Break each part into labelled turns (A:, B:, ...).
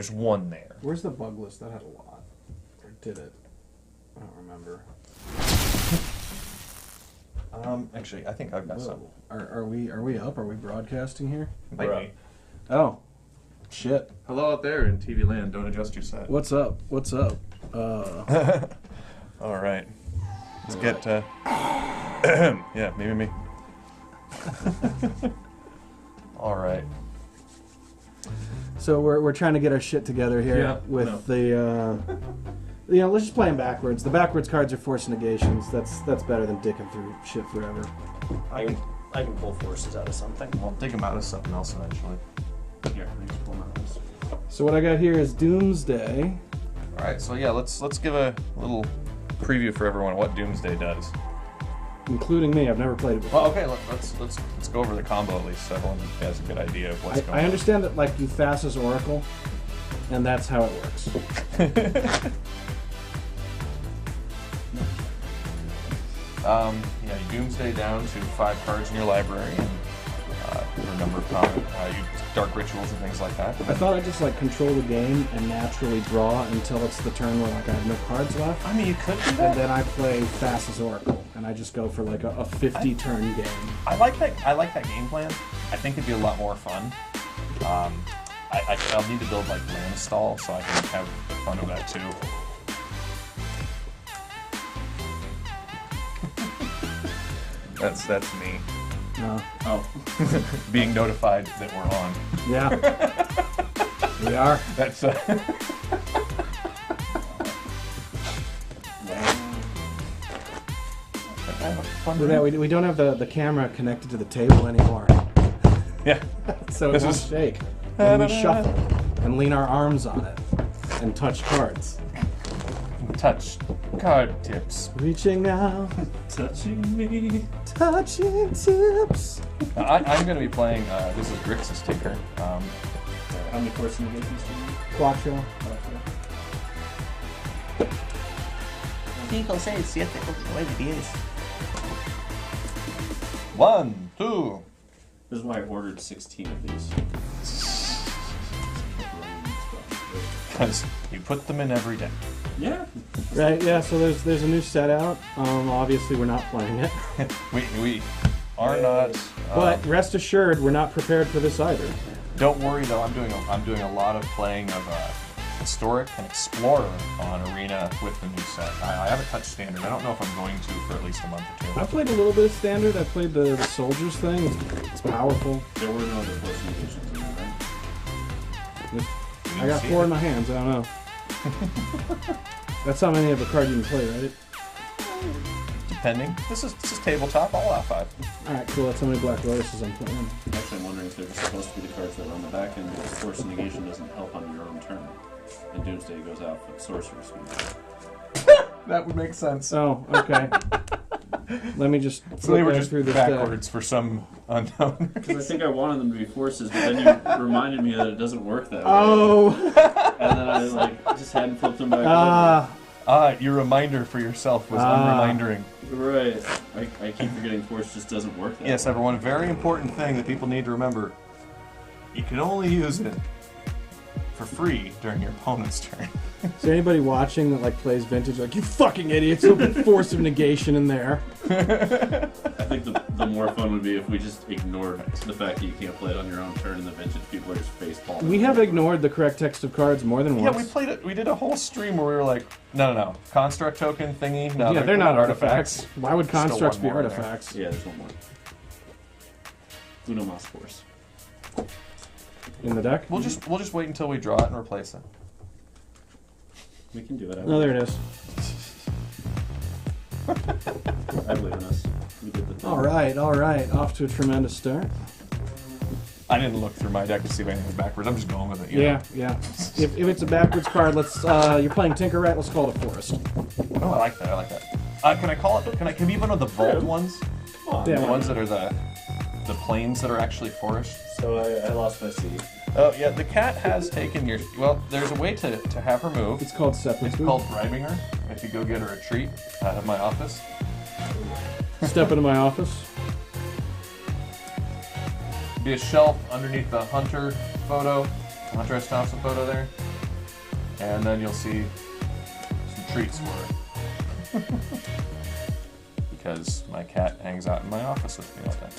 A: there's one there.
B: Where's the bug list? That had a lot. Or did it? I don't remember.
A: Actually, I think I've got some.
B: Are we up? Are we broadcasting here?
A: Might be.
B: Oh, shit.
A: Hello out there in TV land. Don't adjust your set.
B: What's up? What's up?
A: All right. Let's get. Yeah, maybe me. All right.
B: So we're trying to get our shit together here with the. Let's just play them backwards. The backwards cards are force negations. That's better than dicking through shit forever.
C: I can pull forces out of something.
A: Well, dig them out of something else eventually.
C: Here, let me just pull them out of this.
B: So what I got here is Doomsday.
A: All right. So yeah, let's give a little preview for everyone of what Doomsday does.
B: Including me, I've never played it before.
A: Well, okay. Let's go over the combo at least, so everyone has a good idea of what's going on.
B: I understand that like you fast as Oracle, and that's how it works.
A: Yeah, you Doomsday down to 5 cards in your library, and for a number of dark rituals and things like that.
B: I thought I'd just like control the game and naturally draw until it's the turn where like I have no cards left.
A: I mean, you could do that.
B: And then I play fast as Oracle, and I just go for like a 50-turn game.
A: I like that. I like that game plan. I think it'd be a lot more fun. I'll need to build like land stall so I can have fun of that too. That's me.
B: Oh.
A: Being notified that we're on.
B: Yeah. We are.
A: That's
B: we don't have the camera connected to the table anymore.
A: Yeah.
B: So it won't shake. And we shuffle and lean our arms on it and touch cards.
A: Touch card tips.
B: Reaching out,
C: Touching me.
B: touching tips.
A: I'm going to be playing, this is Grixis Tinker.
C: How many force negations do you need?
B: Quattro.
D: 5, 6, 7, 8, 9, 10.
A: 1, 2.
C: This is why I ordered 16 of these.
A: Because you put them in every deck.
C: Yeah.
B: Right, yeah, so there's a new set out. Obviously we're not playing it.
A: we are not.
B: But rest assured, we're not prepared for this either.
A: Don't worry though. I'm doing a lot of playing of Historic and Explorer on Arena with the new set. I haven't touched Standard. I don't know if I'm going to for at least a month or two.
B: I played a little bit of Standard. I played the Soldiers thing. It's powerful.
C: There were no other force negations in there, right?
B: I got 4 in my hands. I don't know. That's how many of a card you can play, right?
A: Depending. This is tabletop. I'll allow 5.
B: All right, cool. That's how many Black Lotuses I'm playing.
C: Actually, I'm wondering if they're just supposed to be the cards that are on the back end because force negation doesn't help on your own turn. And Doomsday goes out for sorcerer speed.
A: That would make sense.
B: Oh, okay. Let me just
A: So they were just
B: through this
A: backwards for some unknown
C: Because I think I wanted them to be forces, but then you reminded me that it doesn't work that way.
B: Oh!
C: And then I just hadn't flipped them back over.
A: Your reminder for yourself was unremindering.
C: Right. I keep forgetting force just doesn't work that way.
A: Yes, everyone, a very important thing that people need to remember. You can only use it for free during your opponent's turn.
B: Is there anybody watching that like plays Vintage like, you fucking idiots, there'll be force of negation in there?
C: I think the more fun would be if we just ignored the fact that you can't play it on your own turn and the Vintage people are just face palming.
B: We have ignored the correct text of cards more than once.
A: Yeah, we played it. We did a whole stream where we were like, no. Construct token thingy. No,
B: Yeah, they're not artifacts. Why would
A: Still
B: constructs
A: one
B: be
A: more in there.
B: artifacts?
C: Yeah, there's one more. Uno Mas Force.
B: In the deck?
A: We'll just wait until we draw it and replace it.
C: We can do it.
B: Oh, there it is.
C: I believe in us. We did the thing.
B: All right. Off to a tremendous start.
A: I didn't look through my deck to see if anything was backwards. I'm just going with it. You know?
B: Yeah. If it's a backwards card, let's. You're playing Tinker Rat. Let's call it a forest.
A: Oh, I like that. Can I call it? Can we be one of the vault ones?
B: Yeah.
A: The ones that are the planes that are actually forest.
C: So I lost my seat.
A: Oh yeah, the cat has taken your. Well, there's a way to have her move.
B: It's called Sepulchre.
A: It's called bribing her. If you go get her a treat out of my office.
B: Step into my office.
A: Be a shelf underneath the Hunter photo, Hunter S. Thompson photo there. And then you'll see some treats for it. Because my cat hangs out in my office with me all day.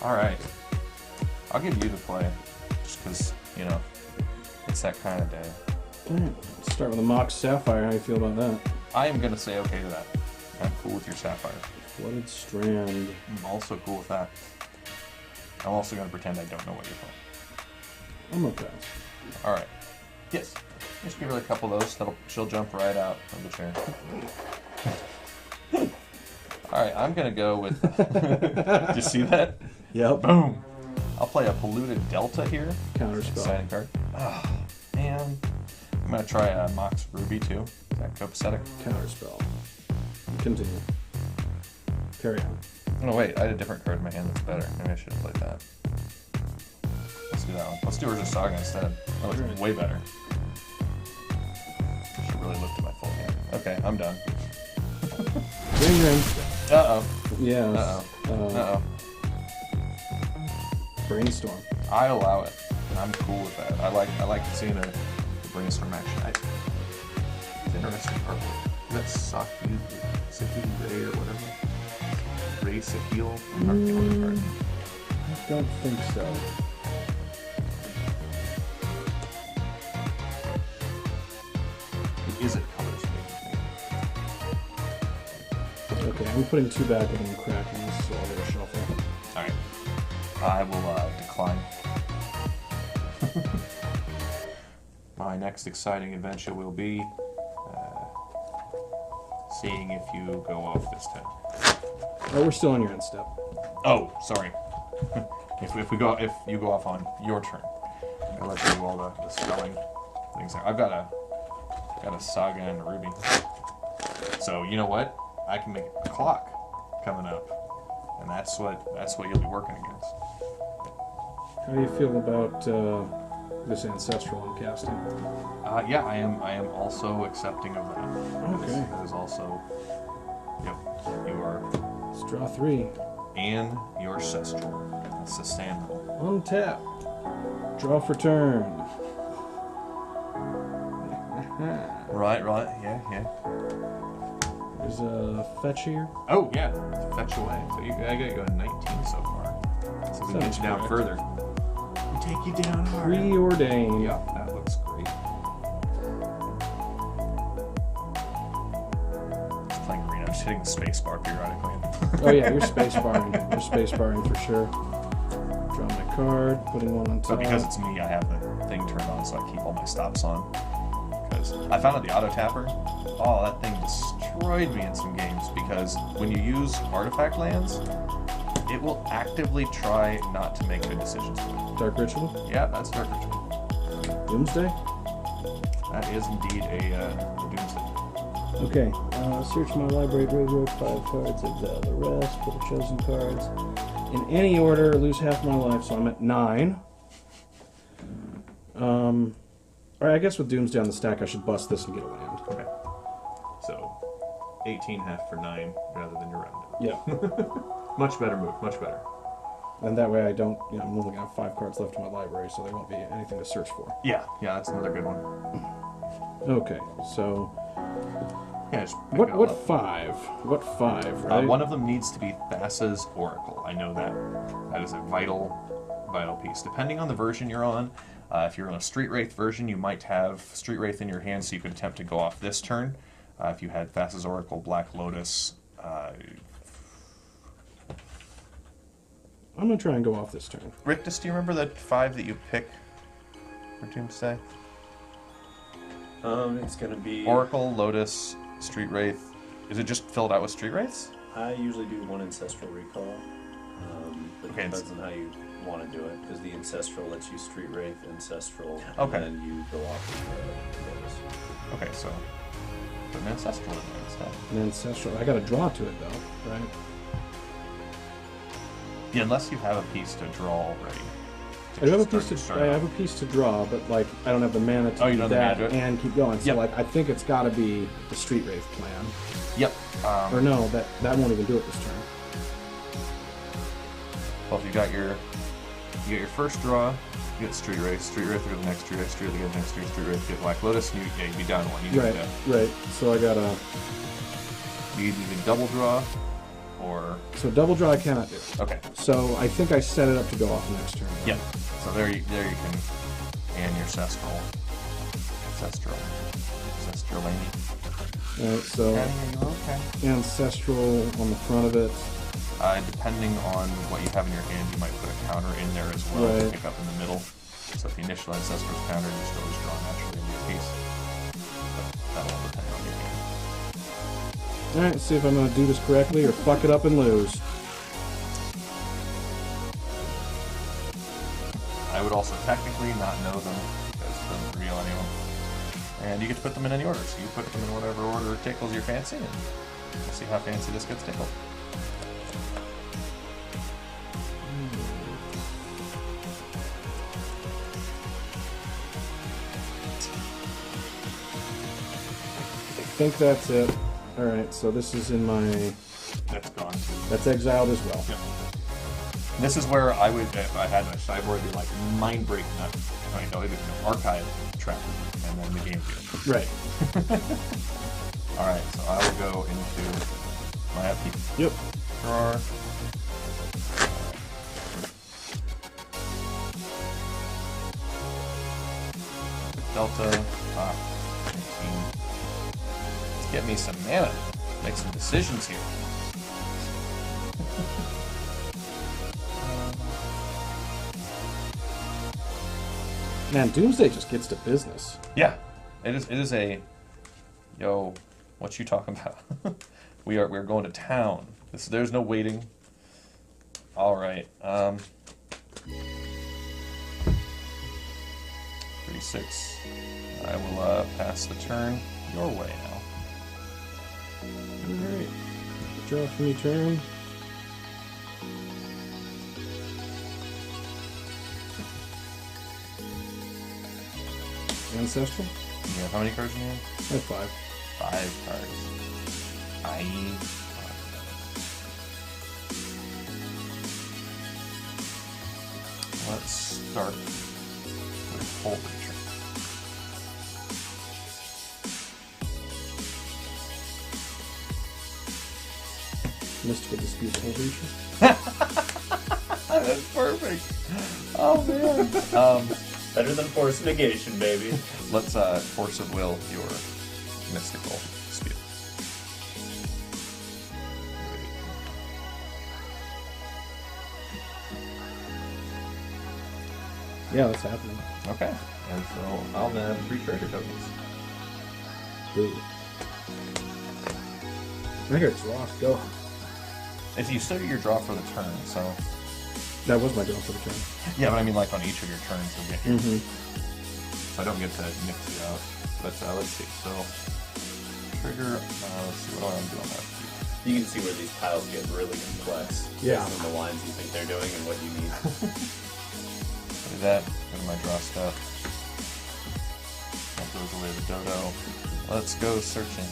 A: Alright. I'll give you the play. Just because, you know, it's that kind of day.
B: Alright, let's start with a Mox Sapphire. How do you feel about that?
A: I am going to say okay to that. I'm cool with your Sapphire.
B: Flooded Strand.
A: I'm also cool with that. I'm also going to pretend I don't know what you're playing.
B: I'm okay.
A: Alright. Yes. Just give her a couple of those. She'll jump right out of the chair. Alright, I'm going to go with... Did you see that?
B: Yep.
A: Boom! I'll play a Polluted Delta here.
B: Counterspell.
A: Exciting card. Oh, man. I'm going to try a Mox Ruby too. Is that copacetic?
B: Counterspell. Continue. Carry on.
A: Oh wait, I had a different card in my hand that's better. Maybe I should have played that. Let's do that one. Let's do Urza Saga instead. That looks
B: Alright.
A: way better. I should really look at my full hand. Okay, I'm done.
B: Ring ring.
A: Uh-oh.
B: Yes.
A: Uh-oh. Uh-oh.
B: Brainstorm.
A: I allow it. I'm cool with that. I like seeing the brainstorm action. It's interesting card. That's Saki Ray or whatever. Ray Sakil. I'm not feeling the card.
B: I don't think so.
A: Is it colors?
B: Okay, I'm putting 2 back and cracking this, so I'll get a shuffle.
A: Alright. I will decline. My next exciting adventure will be seeing if you go off this time.
B: Oh, we're still on your end step.
A: Oh, sorry. if you go off on your turn, I'll let you do all the spelling things there. I've got a Saga and a Ruby. So you know what? I can make a clock coming up, and that's what you'll be working against.
B: How do you feel about this ancestral I'm casting?
A: Yeah, I am also accepting of that.
B: Okay.
A: That is also. Yep. You are.
B: Let's draw 3.
A: And your Ancestral. That's the standard.
B: Untap. Draw for turn.
A: Right. Yeah.
B: There's a fetch here.
A: Oh, yeah. Fetch away. So I gotta go to 19 so far. So we can get you down further. We take you down hard.
B: Preordained.
A: Yeah, that looks great. Just playing Arena. I'm just hitting the space bar periodically.
B: Oh yeah, you're space barring. You're space barring for sure. Draw my card, putting one on top.
A: But because it's me, I have the thing turned on, so I keep all my stops on. Because I found out the auto tapper. Oh, that thing destroyed me in some games because when you use artifact lands, it will actively try not to make good decisions with it.
B: Dark Ritual?
A: Yeah, that's Dark Ritual.
B: Doomsday?
A: That is indeed a Doomsday.
B: Okay, search my library, graveyard, 5 cards, exile the rest, put the chosen cards in any order, lose half my life, so I'm at 9. Alright, I guess with Doomsday on the stack, I should bust this and get a land.
A: Okay. So, 18 half for 9 rather than your round.
B: Yeah.
A: Much better move, much better.
B: And that way I don't, I'm only going to have 5 cards left in my library, so there won't be anything to search for.
A: Yeah, that's another good one.
B: Okay, so
A: Yeah, just pick it all
B: what
A: up.
B: 5? What 5, right?
A: One of them needs to be Thassa's Oracle. I know that. That is a vital piece. Depending on the version you're on, if you're on a Street Wraith version, you might have Street Wraith in your hand, so you could attempt to go off this turn. If you had Thassa's Oracle, Black Lotus...
B: I'm going to try and go off this turn.
A: Rictus, do you remember the 5 that you pick for Doomsday?
C: It's gonna be
A: Oracle, Lotus, Street Wraith. Is it just filled out with Street Wraiths?
C: I usually do 1 Ancestral Recall, but
A: Okay,
C: it depends on how you want to do it. Because the Ancestral lets you Street Wraith, Ancestral,
A: Okay.
C: and then you go off with the Lotus.
A: Okay, so put an Ancestral in there instead.
B: An Ancestral. I got to draw to it, though, right?
A: Yeah, unless you have a piece to draw already.
B: I do have a piece
A: Start
B: I
A: off.
B: have a piece to draw, but like I don't have the mana to
A: Oh, you
B: do
A: don't have
B: that
A: the mana to do it?
B: and keep going. So
A: Yep.
B: like I think it's got to be the Street Wraith plan.
A: Yep.
B: Or no, that won't even do it this turn.
A: Well, if you got your You get your first draw, you get Street Wraith to go to the next Street Wraith, Street Wraith to get the next Street Wraith, get Black Lotus, and you'd be down one. You
B: right, right. So I got a...
A: You either double draw, or...
B: So double draw I cannot do.
A: Okay.
B: So I think I set it up to go off next turn.
A: Yep. So there you can... And your Cestralani.
B: Alright, so... Ancestral on the front of it.
A: Depending on what you have in your hand, you might put a counter in there as well to pick up in the middle. So if the initial Ancestral's counter, you just always draw naturally in your piece. But that'll all depend on your hand.
B: Alright, let's see if I'm going to do this correctly or fuck it up and lose.
A: I would also technically not know them, because it doesn't reveal any of them. And you get to put them in any order, so you put them in whatever order tickles your fancy, and we'll see how fancy this gets tickled.
B: I think that's it. Alright, so this is in my...
A: That's gone.
B: That's exiled as well.
A: Yep. This is where I would, if I had my sideboard, be like mind break nut. I know, archive trap, and then the game field.
B: Right.
A: Alright, so I will go into my upkeep.
B: Yep.
A: Drawer. Delta. 19. Let's get me some mana. Make some decisions here.
B: Man, Doomsday just gets to business.
A: Yeah, it is a, yo, what you talking about? we're going to town. There's no waiting. All right. 36. I will pass the turn your way now.
B: Alright. Draw from your turn. Ancestral?
A: Yeah, how many cards in your hand?
B: I have 5.
A: 5 cards. Let's start with Hull Creature.
B: Mystical Dispute Hull Creature.
A: That's perfect. Oh man.
C: Better than Force Negation, baby.
A: Let's Force of Will your mystical dispute.
B: Yeah, that's happening.
A: Okay. And so I'll add 3 treasure tokens.
B: Ooh. I think it's lost. Go.
A: If you still get your draw for the turn, so...
B: That was my draw for the turn.
A: Yeah, but I mean like on each of your turns you'll get your...
B: Mm-hmm.
A: So I don't get to mix you out. But let's see. So, trigger... let's see, what do I want to do on that?
C: You can see where these piles get really complex.
B: Yeah.
C: Based on the lines you think they're doing and what you need.
A: Do that. Go to my draw stuff. That goes away the dodo. Let's go searching.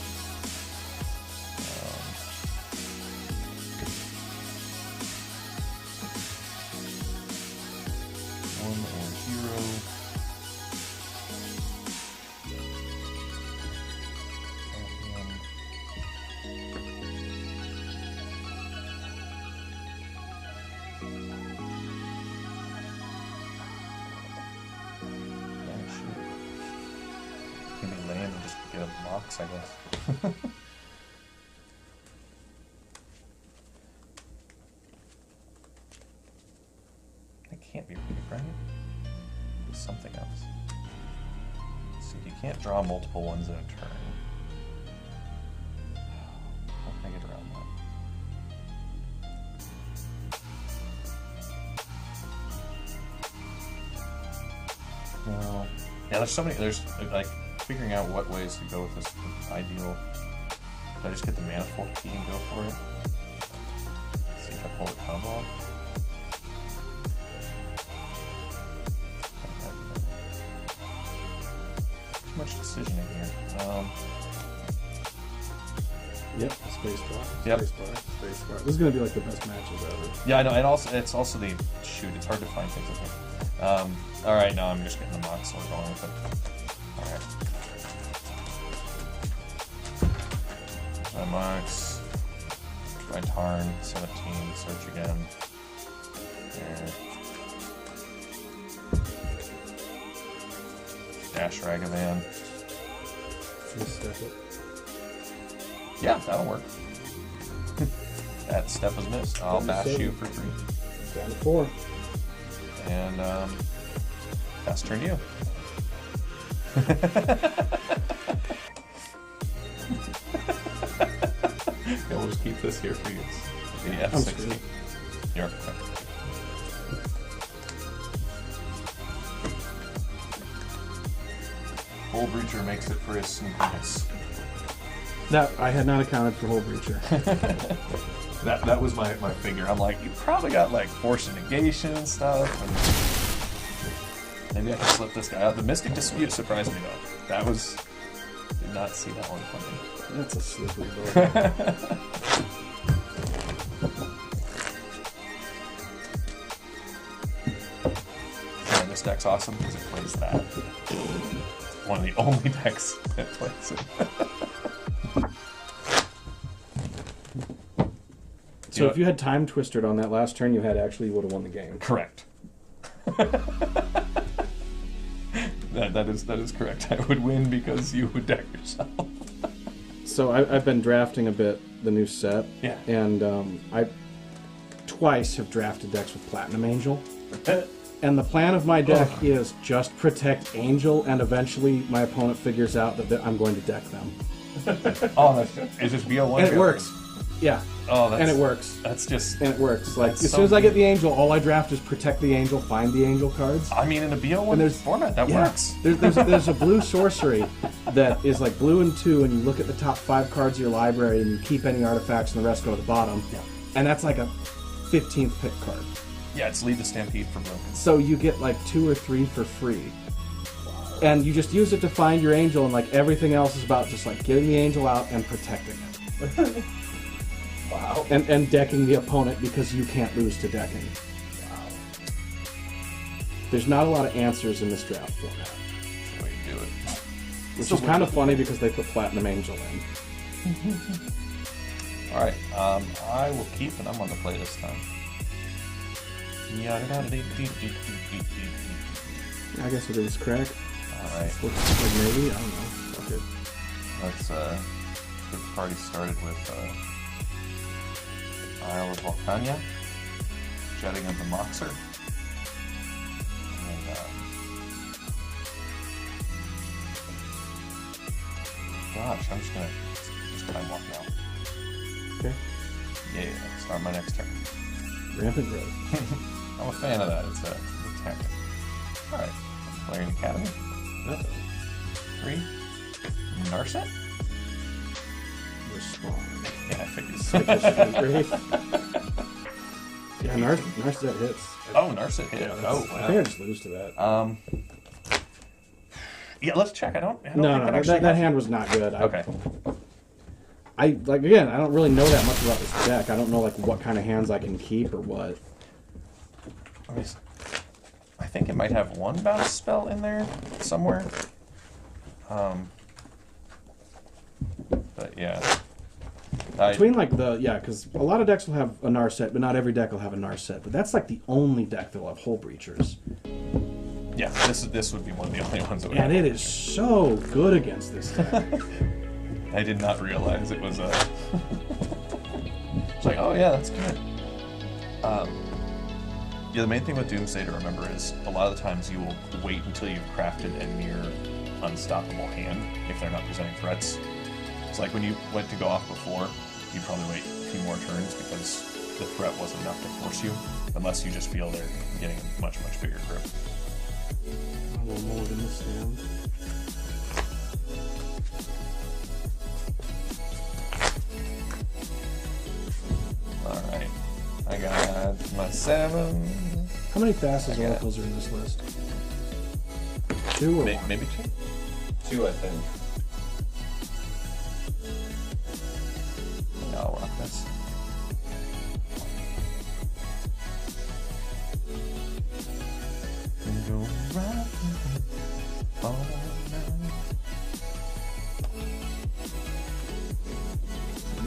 A: I guess. It can't be right. It's something else. Let's see, you can't draw multiple ones in a turn. How can I get around that? No. Yeah, there's so many. There's like. Figuring out what ways to go with this ideal. Did I just get the mana 14 and go for it? Let's see if I pull the combo off. Too much decisioning here.
B: Yep, spacebar.
A: Yep.
B: Spacebar. This is gonna be like the best matches ever.
A: Yeah, I know, and also it's also the shoot. It's hard to find things like that. All right, now I'm just getting the mock, so we're going with it. All right. My marks. Try Tarn 17. Search again. There. Dash Ragavan.
B: Just step it.
A: Yeah, that'll work. That step was missed. I'll bash you for 3.
B: Down to 4.
A: And pass turn to you. Yeah, we'll just keep this here for you. The F60. You're okay. Hull Breacher makes it for his sneakiness.
B: That I had not accounted for Hull Breacher.
A: That was my figure. I'm like, you probably got like Force Negation and stuff. And maybe I can slip this guy out. The Mystic Dispute surprised me though. That was, did not see that one coming.
B: That's a slippery board.
A: Yeah, this deck's awesome because it plays that. One of the only decks that plays it.
B: So if you had time twisted on that last turn you had, actually you would have won the game.
A: Correct. that is correct. I would win because you would deck yourself.
B: So I've been drafting a bit the new set.
A: Yeah.
B: And I twice have drafted decks with Platinum Angel. And the plan of my deck is just protect Angel, and eventually my opponent figures out that I'm going to deck them.
A: Oh, that's just, it's just BO1.
B: And it works. Yeah.
A: Oh, that's,
B: and it works.
A: That's just.
B: And it works. Like as
A: so
B: soon as I get the Angel, all I draft is protect the Angel, find the Angel cards.
A: I mean, in the BO1 format, that works.
B: There's a blue sorcery that is like blue and 2, and you look at the top 5 cards of your library, and you keep any artifacts, and the rest go to the bottom.
A: Yeah.
B: And that's like a 15th pick card.
A: Yeah, it's Lead the Stampede for blue.
B: So you get like 2 or 3 for free. And you just use it to find your Angel, and like everything else is about just like getting the Angel out and protecting it.
A: Wow.
B: And decking the opponent because you can't lose to decking.
A: Wow.
B: There's not a lot of answers in this draft format.
A: That's the way you do it.
B: Which is kind of funny because they put Platinum Angel in.
A: Alright, I will keep, and I'm on the play this time.
B: I guess it is crack.
A: Alright.
B: Looks like maybe, I don't know. Okay.
A: Let's get the party started with Isle of Volcania, Jetting of the Moxer, and gosh, I'm just gonna time walk now.
B: Okay.
A: Yeah, start my next turn.
B: Rampant Growth.
A: I'm a fan of that. It's a tactic. Alright. Playing Academy. 3. Narset?
B: Respond.
A: Yeah, I figured.
B: Yeah, Narset hits.
A: Oh, Narset hit.
B: Yeah,
A: Oh,
B: I think I just lose to that.
A: Yeah, let's check. I don't
B: No,
A: think
B: that hand was not good.
A: Okay.
B: I like again. I don't really know that much about this deck. I don't know like what kind of hands I can keep or what.
A: I think it might have one bounce spell in there somewhere. But yeah.
B: Between like because a lot of decks will have a Narset, but not every deck will have a Narset. But that's like the only deck that will have Hull Breachers.
A: Yeah, this would be one of the only ones that would.
B: And it is so good against this deck.
A: I did not realize it was It's like, oh yeah, that's good. Yeah, the main thing with Doomsday to remember is a lot of the times you will wait until you've crafted a near unstoppable hand if they're not presenting threats. It's like when you went to go off before, you probably wait a few more turns because the threat wasn't enough to force you, unless you just feel they're getting a much, much bigger grip.
B: A little more than this hand.
A: Alright, I got my 7.
B: How many fastest oracles are in this list? 2 or one?
A: Maybe 2?
C: 2, I think.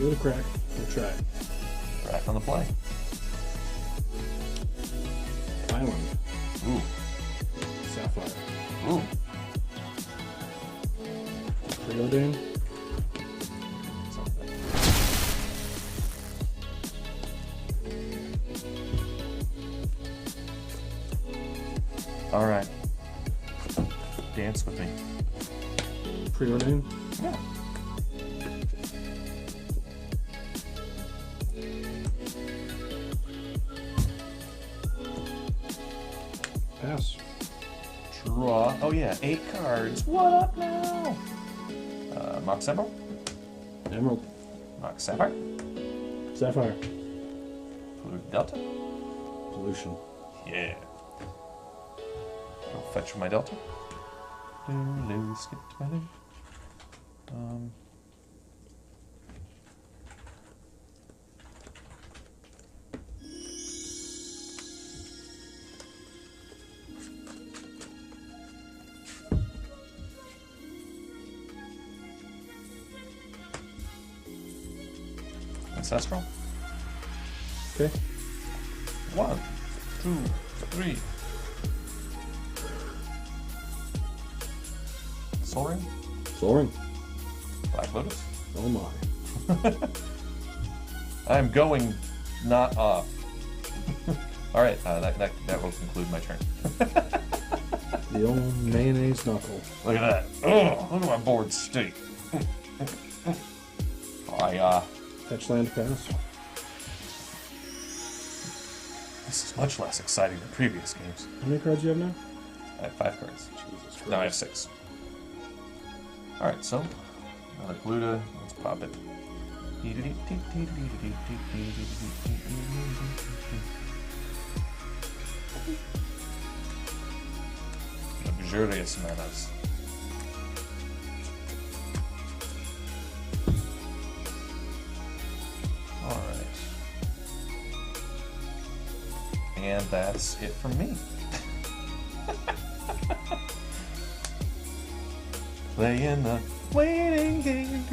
B: Give it a crack. We'll try.
A: Crack on the play.
B: Island.
A: Ooh.
B: Sapphire.
A: Ooh.
B: Preordain.
A: All right. Dance with me.
B: Preordain.
A: Yeah.
B: Pass.
A: Draw. Oh yeah, 8 cards. What up now? Mox Emerald.
B: Emerald.
A: Mox Sapphire.
B: Sapphire.
A: Polluted Delta.
B: Pollution.
A: Yeah. Go fetch from my Delta. Skip to my name. Ancestral.
B: Okay.
A: 1, 2, 3. Soul Ring.
B: Soaring.
A: Black Lotus.
B: Oh my.
A: I'm going not off. All right, that will conclude my turn.
B: The old mayonnaise knuckle.
A: Look at that. Oh, look at my board state.
B: Fetch land pass.
A: This is much less exciting than previous games.
B: How many cards do you have now?
A: I have 5 cards.
B: Jesus Christ.
A: No, I have 6. All right, so another Gluta. Let's pop it. Luxurious manas. All right, and that's it from me. Playing the waiting game.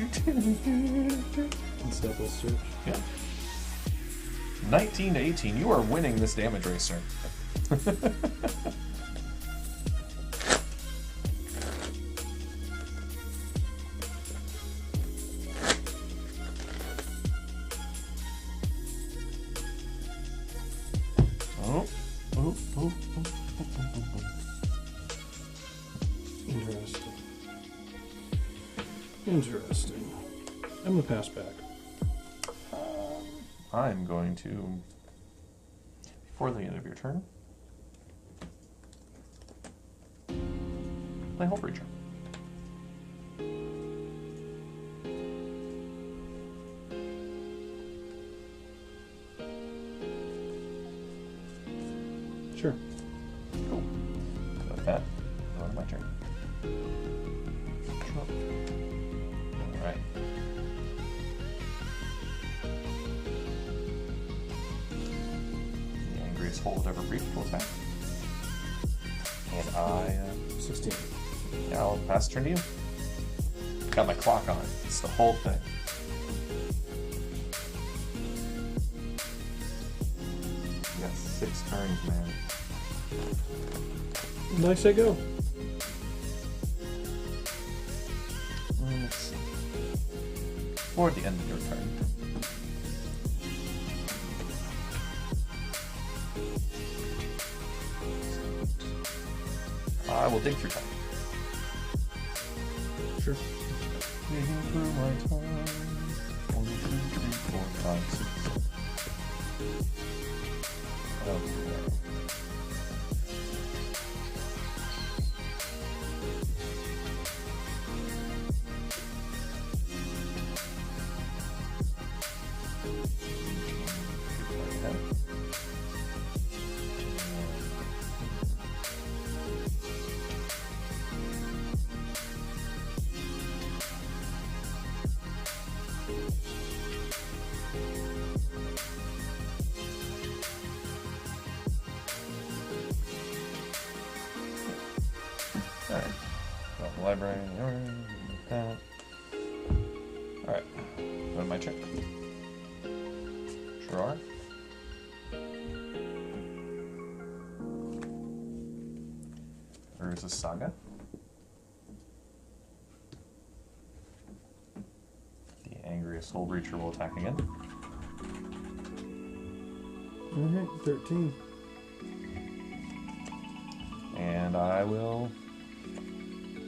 B: Unstoppable search.
A: Yeah. 19 to 18. You are winning this damage race, sir.
B: Interesting. Interesting. I'm gonna pass back.
A: I'm going to, before the end of your turn, play Hull Breacher.
B: Sure.
A: Cool. With that, go to my turn. Alright. The angriest hold ever breached goes back. And I,
B: 16.
A: yeah, I'll pass the turn to you. Got my clock on. It's the whole thing. You got 6 turns, man.
B: Nice, I go.
A: Let's see. Or at the end of your turn. I will dig through time.
B: Sure.
A: Digging through my time. 1, 2, 3, 4, 5, 6, 7. Okay. Alright. Got the library, that. Alright. Go end my turn. Draw. There's a Saga. The angriest Soul Breacher will attack again.
B: Alright, 13.
A: And I will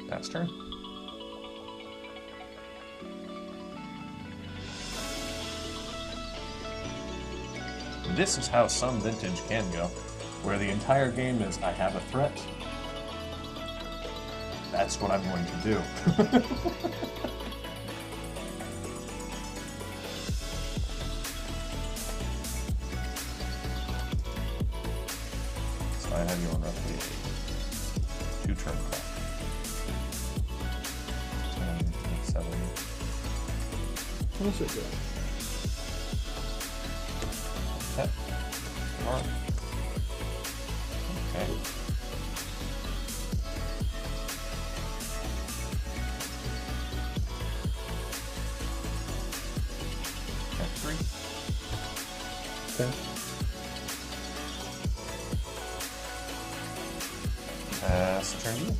A: pass turn. This is how some Vintage can go, where the entire game is, I have a threat. That's what I'm going to do. So I have you on roughly a 2-turn clock. 10, 7.
B: How's it go?
A: Yep. Alright. Okay. F3.
B: Okay.
A: Pass turn to you.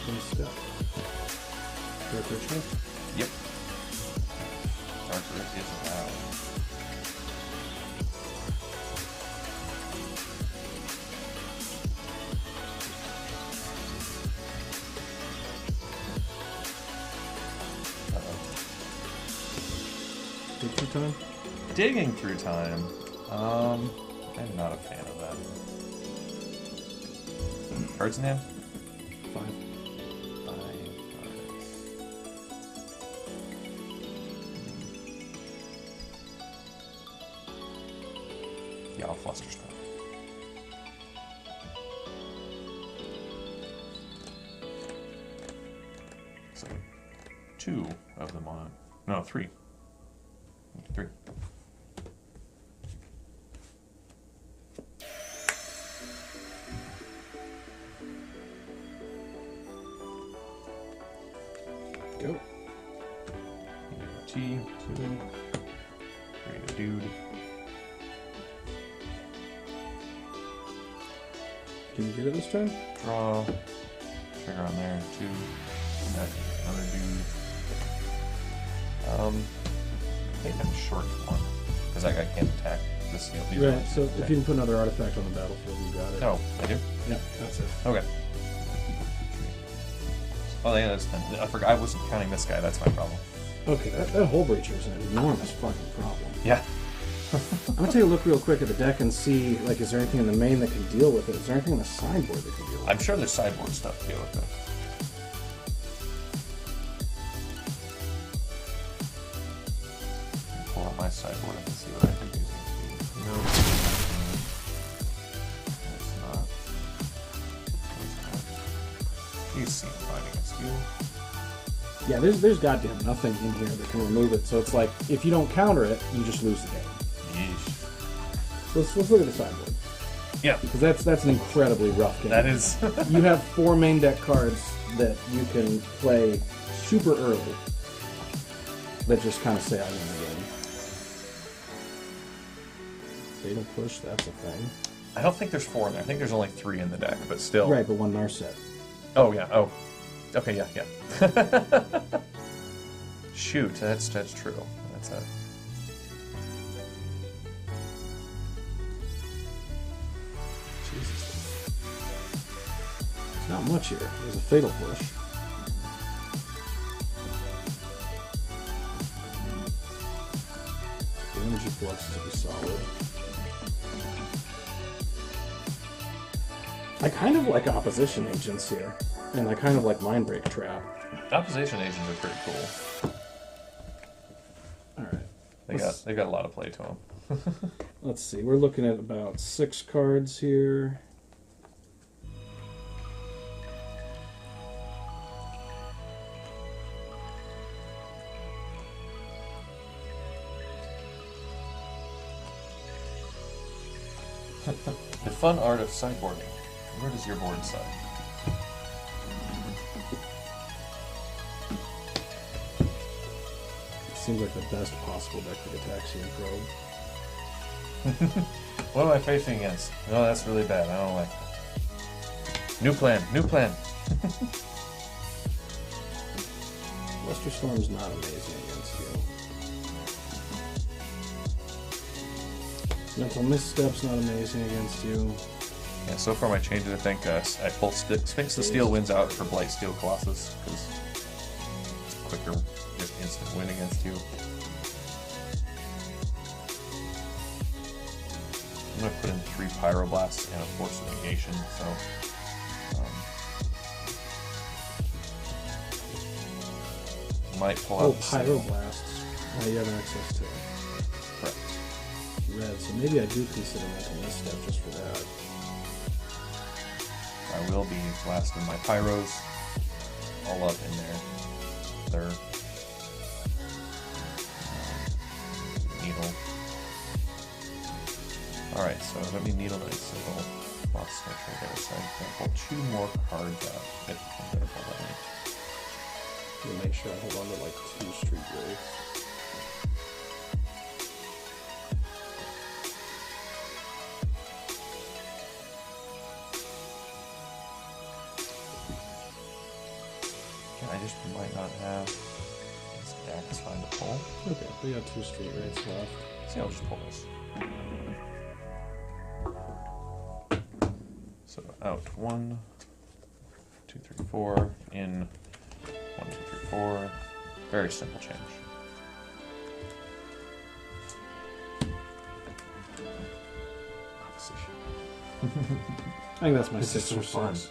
B: One step. Dark Ritual.
A: Yep. Dark Rift is allowed.
B: Dig through time.
A: Digging through time. I'm not a fan of that. Cards in hand?
B: 5.
A: 5 cards. Yeah, I'll fluster stuff. So, 2 of them on. No, 3. 3.
B: Go.
A: T, 2. Create a dude.
B: Can you get it this time?
A: Draw. Trigger on there. 2. That another dude. I think I'm short 1. Because that guy can't attack this field. These
B: Right,
A: are-
B: so if you can put another artifact on the battlefield, you got it.
A: Oh, I do?
B: Yeah, that's it.
A: Okay. Oh, yeah, that's 10. I forgot. I wasn't counting this guy. That's my problem.
B: Okay, that Hull Breacher is an enormous fucking problem.
A: Yeah.
B: I'm gonna take a look real quick at the deck and see, like, is there anything in the main that can deal with it? Is there anything in the sideboard that can deal with it?
A: I'm sure there's sideboard stuff to deal with this. Pull out my sideboard and see what I can use. No. It's not. He's seen fighting against you.
B: Yeah, there's goddamn nothing in here that can remove it. So it's like, if you don't counter it, you just lose the game.
A: Yeesh.
B: So let's look at the sideboard.
A: Yeah.
B: Because that's an incredibly rough game.
A: That is.
B: You have 4 main deck cards that you can play super early that just kind of say, I win the game. Fatal Push, that's a thing.
A: I don't think there's 4 in there. I think there's only 3 in the deck, but still.
B: Right, but 1 Narset.
A: Oh, yeah. Oh. Okay, yeah. Shoot, that's true. That's it.
B: Jesus. There's not much here. There's a Fatal Push. The Energy Flux is to be solid. I kind of like Opposition Agents here. And I kind of like Mindbreak Trap.
A: Opposition agents are pretty cool.
B: Alright.
A: They got a lot of play to them.
B: Let's see. We're looking at about 6 cards here.
A: The fun art of sideboarding. Where does your board side?
B: seems like the best possible deck for Gataxian Probe.
A: What am I facing against? No, that's really bad. I don't like that. New plan. New plan.
B: Flusterstorm's not amazing against you. Mental Misstep's not amazing against you.
A: Yeah, so far my changes, I think I pull Sphinx the Steel wins out for Blight Steel Colossus, because it's quicker, just instant win against you. I'm going to put in 3 Pyroblasts and a Force of Negation, so... might pull out the Seal.
B: Pyroblasts. Oh, you have access to it.
A: Correct.
B: Red, so maybe I do consider Mental Misstep just for that.
A: I will be blasting my Pyros all up in there. They're Needle. Alright, so let me Needle Knight Signal. Lost Central there, so I can pull 2 more cards out. If I'm gonna pull that in.
B: I'm make sure I hold on to like 2 Street Wraiths.
A: I just might not have this deck. It's fine to pull.
B: Okay, we got 2 Street Wraiths left.
A: See, I'll just pull this. So out 1, 2, 3, 4. In 1, 2, 3, 4. Very simple change. Opposition.
B: I think that's my
A: This is
B: 6
A: so
B: or
A: fun.
B: 6.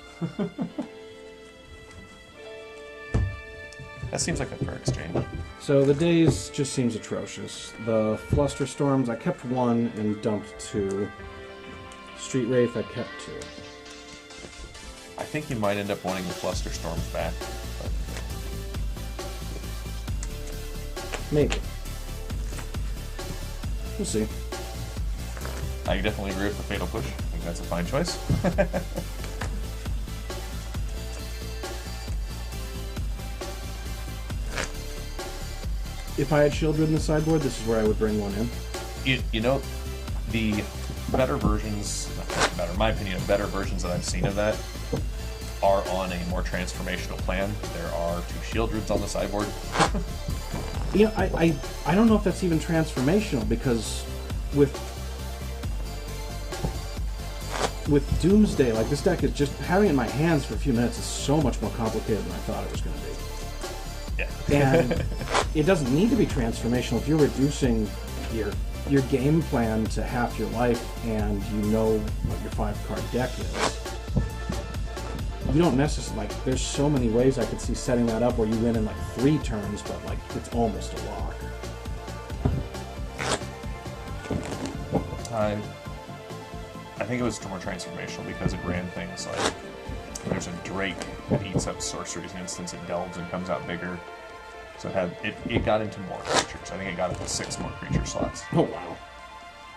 A: That seems like a fair exchange.
B: So the days just seems atrocious. The Flusterstorms, I kept 1 and dumped 2. Street Wraith, I kept 2.
A: I think you might end up wanting the Flusterstorms back. But
B: Maybe. We'll see.
A: I definitely agree with the Fatal Push. I think that's a fine choice.
B: If I had Shieldred in the sideboard, this is where I would bring 1 in.
A: You know, the better versions, not better, in my opinion, better versions that I've seen of that are on a more transformational plan. There are 2 Shieldreds on the sideboard.
B: You know, I don't know if that's even transformational, because with Doomsday, like, this deck is just having it in my hands for a few minutes is so much more complicated than I thought it was going to be.
A: Yeah.
B: And it doesn't need to be transformational if you're reducing your game plan to half your life and you know what your 5-card deck is. You don't necessarily, like, there's so many ways I could see setting that up where you win in like 3 turns, but like it's almost a lock.
A: I think it was more transformational because it ran things like there's a Drake that eats up Sorcery's instance, it delves and comes out bigger. So it got into more creatures. I think it got into 6 more creature slots.
B: Oh wow.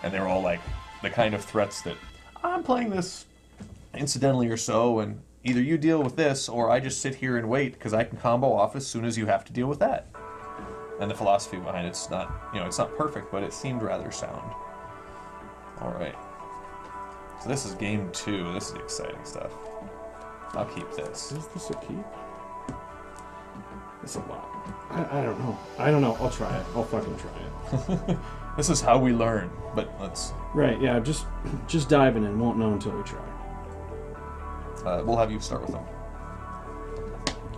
A: And they were all like the kind of threats that I'm playing this incidentally or so, and either you deal with this or I just sit here and wait because I can combo off as soon as you have to deal with that. And the philosophy behind it's not, it's not perfect, but it seemed rather sound. All right. So this is game 2. This is the exciting stuff. I'll keep this.
B: Is this a keep? It's a lot. I don't know. I don't know. I'll try it. I'll fucking try it.
A: This is how we learn, but let's...
B: Right, yeah, just diving in. Won't know until we try.
A: We'll have you start with them.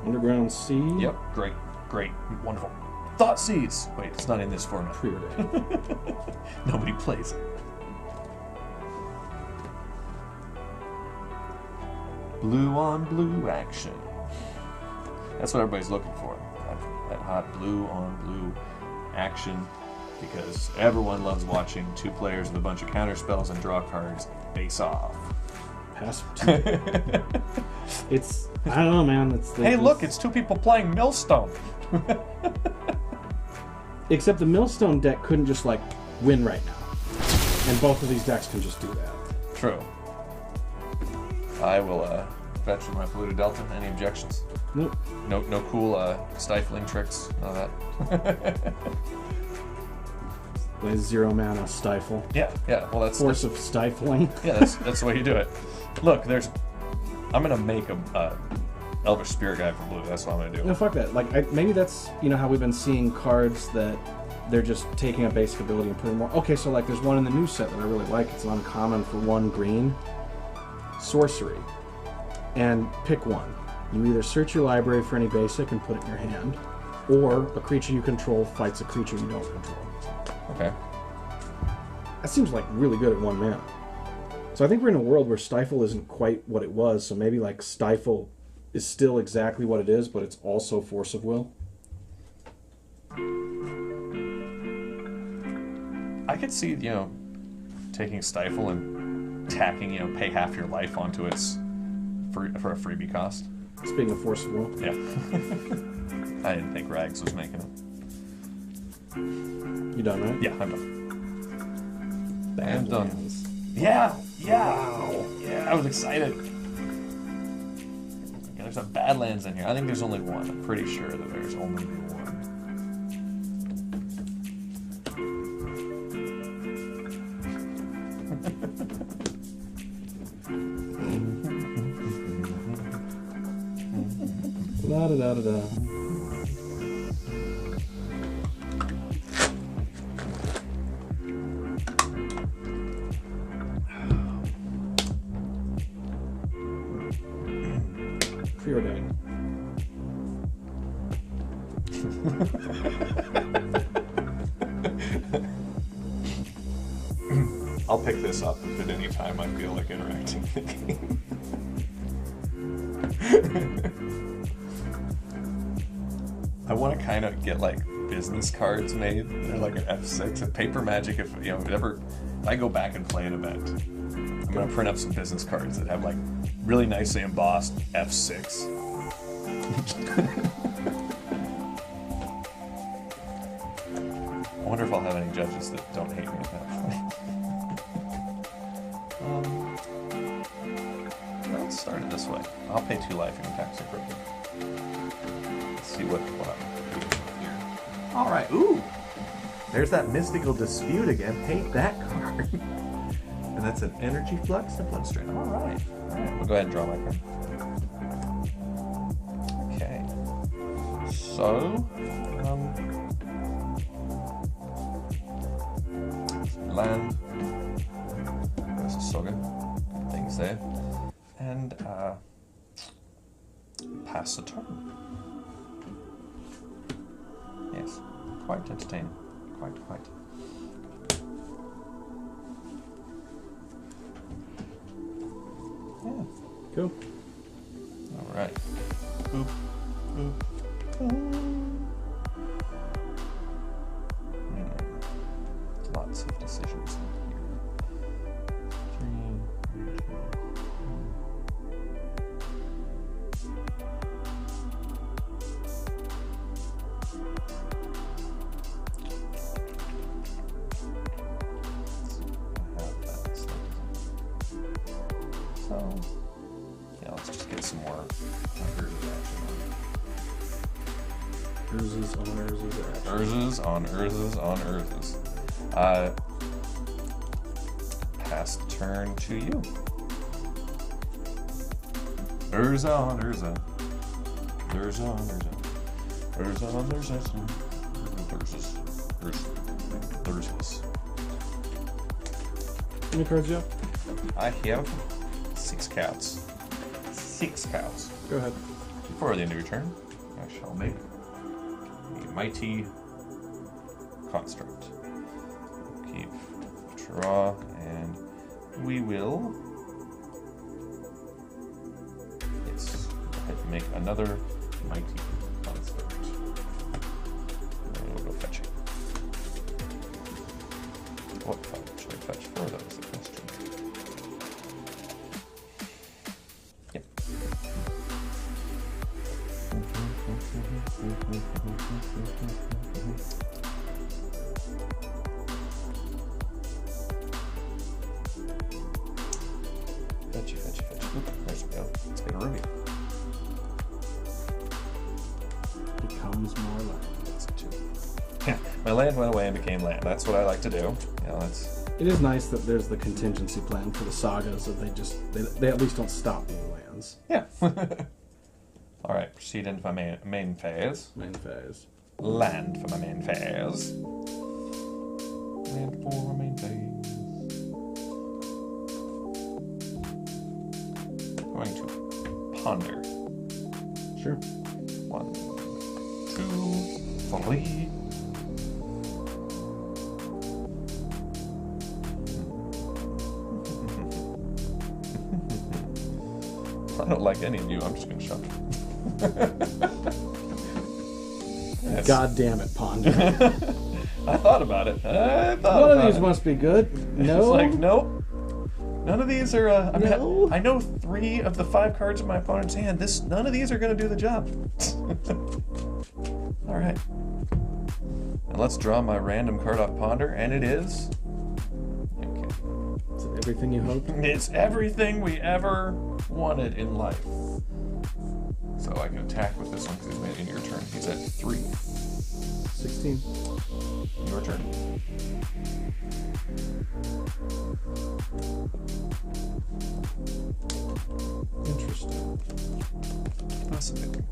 B: Underground Sea.
A: Yep, great, wonderful. Thought Seeds! Wait, it's not in this format.
B: Preordained.
A: Nobody plays it. Blue on blue action. That's what everybody's looking for. That hot blue on blue action. Because everyone loves watching 2 players with a bunch of counter spells and draw cards face off.
B: Pass. It's, I don't know, man.
A: Hey, look, it's 2 people playing Millstone.
B: Except the Millstone deck couldn't just, like, win right now. And both of these decks can just do that.
A: True. I will, if fetch with my polluted delta. Any objections?
B: Nope.
A: No cool stifling tricks. None of that.
B: Play 0 mana stifle.
A: Yeah. Well, that's
B: Force of stifling.
A: Yeah, that's the way you do it. Look, I'm gonna make a Elvish Spirit Guide for blue. That's what I'm gonna do.
B: No, fuck that. Like, maybe that's how we've been seeing cards that they're just taking a basic ability and putting more. Okay, so like there's one in the new set that I really like. It's uncommon for 1 green sorcery, and pick one. You either search your library for any basic and put it in your hand, or a creature you control fights a creature you don't control.
A: Okay.
B: That seems like really good at 1 mana. So I think we're in a world where Stifle isn't quite what it was, so maybe like Stifle is still exactly what it is, but it's also Force of Will.
A: I could see, taking Stifle and tacking, pay half your life onto its for a freebie cost.
B: Speaking of Force of Will.
A: Yeah. I didn't think Rags was making it.
B: You done, right?
A: Yeah, I'm done. I'm done.
B: Badlands.
A: Yeah. Wow. Yeah, I was excited. Okay, there's a Badlands in here. I think there's only one. I'm pretty sure that there's only one.
B: Da da da da da. Preordained.
A: I'll pick this up if at any time I feel like interacting with the game. I want to kind of get like business cards made. They're like an F6. And Paper Magic, if I go back and play an event, I'm gonna print up some business cards that have like really nicely embossed F6. I wonder if I'll have any judges that don't hate me at that point. Let's start it this way. I'll pay 2 life and attack separately. Let's see what here.
E: All right. Ooh, there's that mystical dispute again. Hate that card. And that's an energy flux and bloodstream.
A: All right. We'll go ahead and draw my card. Okay. So, land. There's a Soga. Things there. And, pass the turn. Yes. Quite entertaining. Quite. Yeah.
B: Cool.
A: All right. Boop, boop, boop. Lots of decisions in here. 3, 2, 1. So, yeah, let's just get some more
B: Urzes on Urzes.
A: Urzes on Urzes. Pass the turn to you. Urza on Urza. Urza on Urza. Urza on Urza. Urzes.
B: How many cards do you have?
A: I have 6 counts. 6 counts.
B: Go ahead.
A: Before the end of your turn, I shall make a mighty construct. Keep draw, and we will. Yes, go ahead and make another mighty construct. And we'll go fetch it. What card should I fetch for? That was the question. Yep. Fetch. Oop, there we go. Let's get a Ruby. My land went away and became land. That's what I like to do. You know, that's
B: It is nice that there's the contingency plan for the sagas, that they at least don't stop being lands.
A: yeah. All right, proceed into my main phase.
B: Main phase.
A: Land for my main phase. Land for my main phase. Going to ponder.
B: Sure.
A: 1, 2, 3. I don't like any of you. I'm just going to shuffle. Yes.
B: God damn it, Ponder.
A: I thought about it.
B: One of these must be good. No.
A: It's like, nope. None of these are. I mean,
B: No.
A: I know 3 of the 5 cards in my opponent's hand. None of these are going to do the job. All right. And let's draw my random card off Ponder, and it is. Okay.
B: Is it everything you hoped?
A: It's everything we ever wanted in life. So I can attack with this one because he's made it in your turn. He's at 3.
B: 16.
A: Your turn.
B: Interesting.
A: Fascinating.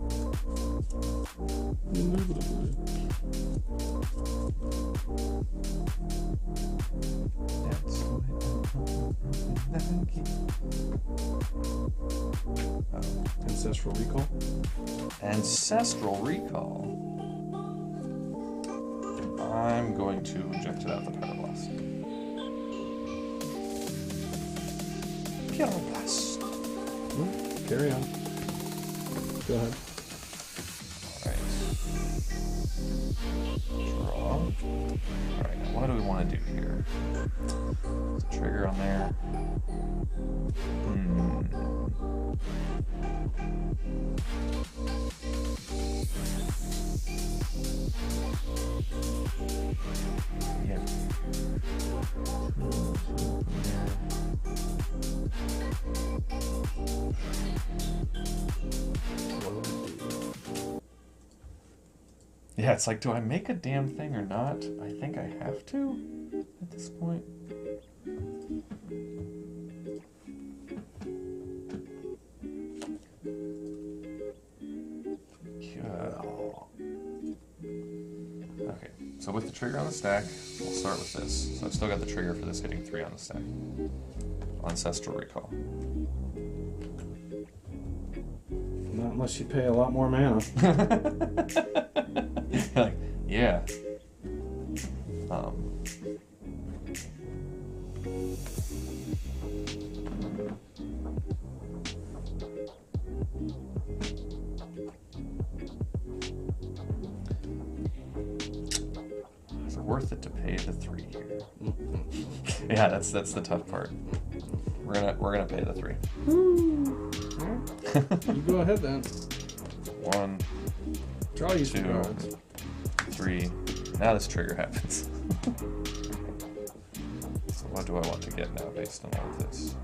B: Ancestral Recall.
A: Ancestral Recall. I'm going to eject it out the Pyroblast. Pyroblast.
B: Carry on. Go ahead.
A: Alright. Draw. Alright, now what do we want to do here? There's a trigger on there. Yeah. Yeah, it's like, do I make a damn thing or not? I think I have to at this point. Okay, so with the trigger on the stack, we'll start with this. So I've still got the trigger for this hitting 3 on the stack. Ancestral Recall.
B: Not unless you pay a lot more mana.
A: Like, yeah. Is it worth it to pay the 3 here? Yeah, that's the tough part. We're gonna pay the 3.
B: You go ahead then.
A: 1,
B: Draw you some
A: 2,
B: cards.
A: 3. Now this trigger happens. So what do I want to get now based on all of this?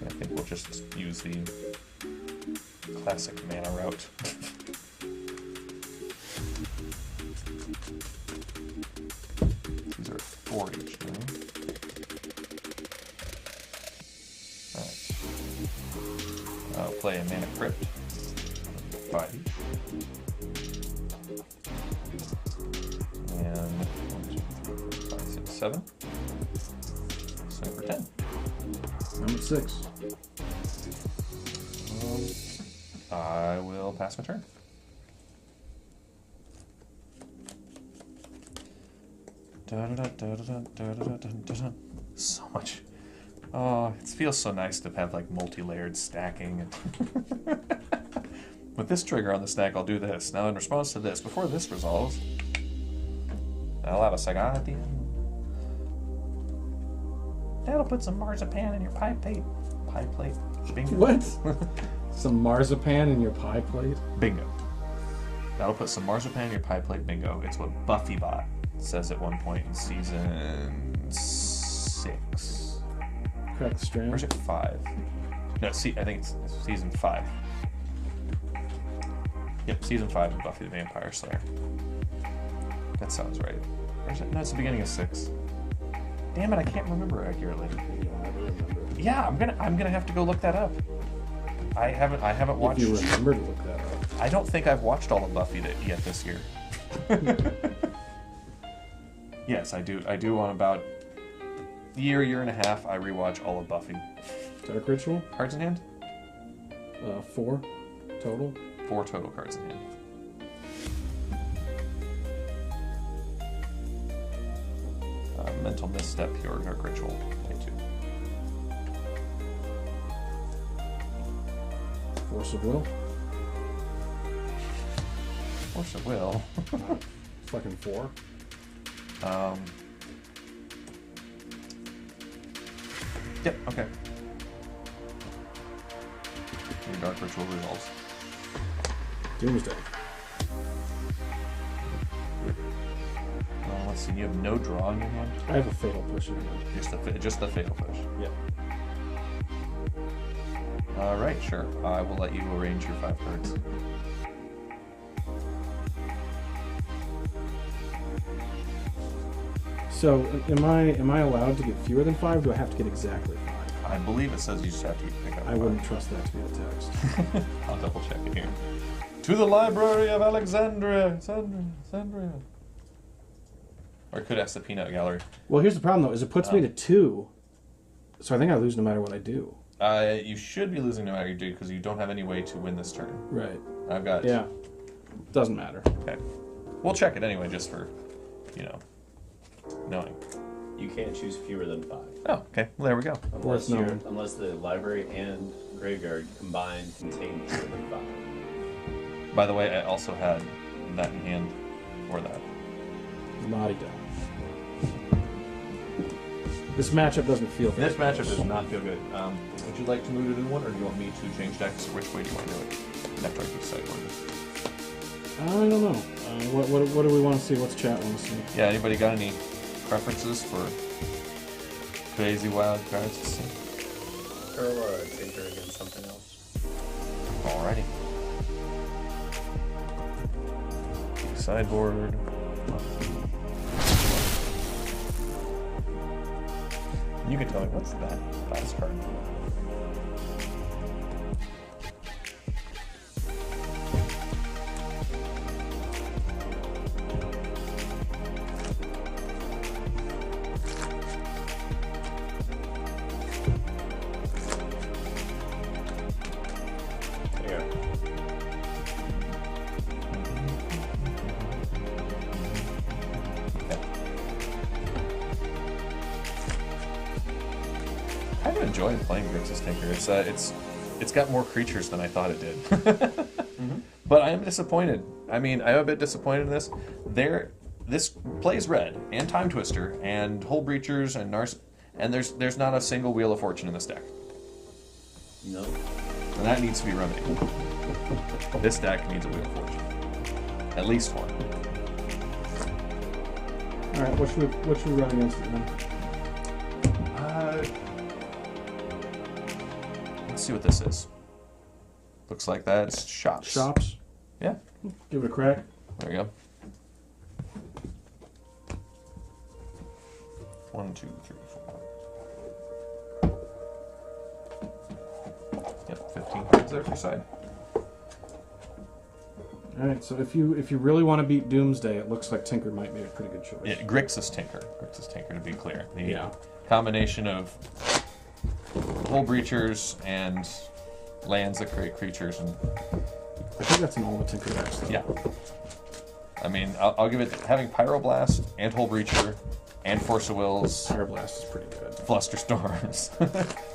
A: I think we'll just use the classic mana route. These are 4 each now. Alright. I'll play a mana crypt. 5 each. And 1, 2, 3, 4, 5, 6, 7. Swing for 10.
B: I'm at 6.
A: I will pass my turn. So much. Oh, it feels so nice to have like multi-layered stacking. With this trigger on the stack, I'll do this. Now in response to this, before this resolves, I'll have a Sagan at the end. That'll put some marzipan in your pipe pie plate. Bingo.
B: What? Some marzipan in your pie plate?
A: Bingo. That'll put some marzipan in your pie plate. Bingo. It's what Buffy bought. Says at one point in season 6.
B: Correct strand.
A: Or is it 5? No, I think it's season 5. Yep, season 5 of Buffy the Vampire Slayer. That sounds right. Or is it? No, it's the beginning of 6. Damn it, I can't remember accurately. Yeah, I'm gonna have to go look that up. I haven't watched.
B: If you remember to look that up.
A: I don't think I've watched all of Buffy yet this year. Yes, I do. I do on about year and a half. I rewatch all of Buffy.
B: Dark Ritual?
A: Cards in hand?
B: 4 total.
A: 4 total cards in hand. Mental Misstep, Pure Dark Ritual. Play 2.
B: Force of Will.
A: Force of Will.
B: Fucking 4.
A: Yep, okay. Your Dark Ritual resolves.
B: Doomsday.
A: Let's see, you have no draw in your hand?
B: I have a Fatal Push in hand.
A: Just the Fatal Push.
B: Yep.
A: Alright, sure. I will let you arrange your 5 cards.
B: So, am I allowed to get fewer than 5? Or do I have to get exactly 5?
A: I believe it says you just have to pick up 5.
B: I wouldn't trust that to be the text.
A: I'll double check it here. To the Library of Alexandria. Alexandria. Or I could ask the Peanut Gallery.
B: Well, here's the problem though: is it puts me to 2, so I think I lose no matter what I do.
A: You should be losing no matter what you do because you don't have any way to win this turn.
B: Right.
A: I've got.
B: Yeah. Doesn't matter.
A: Okay. We'll check it anyway, just for, knowing.
C: You can't choose fewer than 5.
A: Oh, okay. Well, there we go.
C: Unless the library and graveyard combined contain fewer than 5.
A: By the way, I also had that in hand for that.
B: Naughty dog. This matchup doesn't feel very
A: This matchup does not feel good. Would you like to move it in one, or do you want me to change decks? Which way do you want to do it? After I decide what it is.
B: I don't know. What do we want to see? What's chat want to see?
A: Yeah, anybody got any preferences for crazy wild cards to see?
C: Curl or tinker against something else.
A: Alrighty. Sideboard. You can tell me what's that last card. I'm enjoying playing Grixis Tinker. It's got more creatures than I thought it did. But I am disappointed. I mean, I'm a bit disappointed in this. This plays red and Time Twister and Hull Breachers and and there's not a single Wheel of Fortune in this deck.
C: No.
A: And that needs to be remedied. This deck needs a Wheel of Fortune. At least one.
B: All right, what should we run against it then?
A: Let's see what this is. Looks like that's Shops.
B: Shops.
A: Yeah.
B: Give it a crack.
A: There you go. 1, 2, 3, 4. Yep, 15 cards there for your side.
B: All right, so if you really want to beat Doomsday, it looks like Tinker might be a pretty good choice.
A: Yeah, Grixis Tinker. Grixis Tinker, to be clear. The
B: Yeah.
A: combination of Hull Breachers and lands that create creatures. And
B: I think that's in all the Tinker decks. Though.
A: yeah. I mean, I'll give it having Pyroblast and Hull Breacher and Force of Wills.
B: Pyroblast is pretty good.
A: Flusterstorms.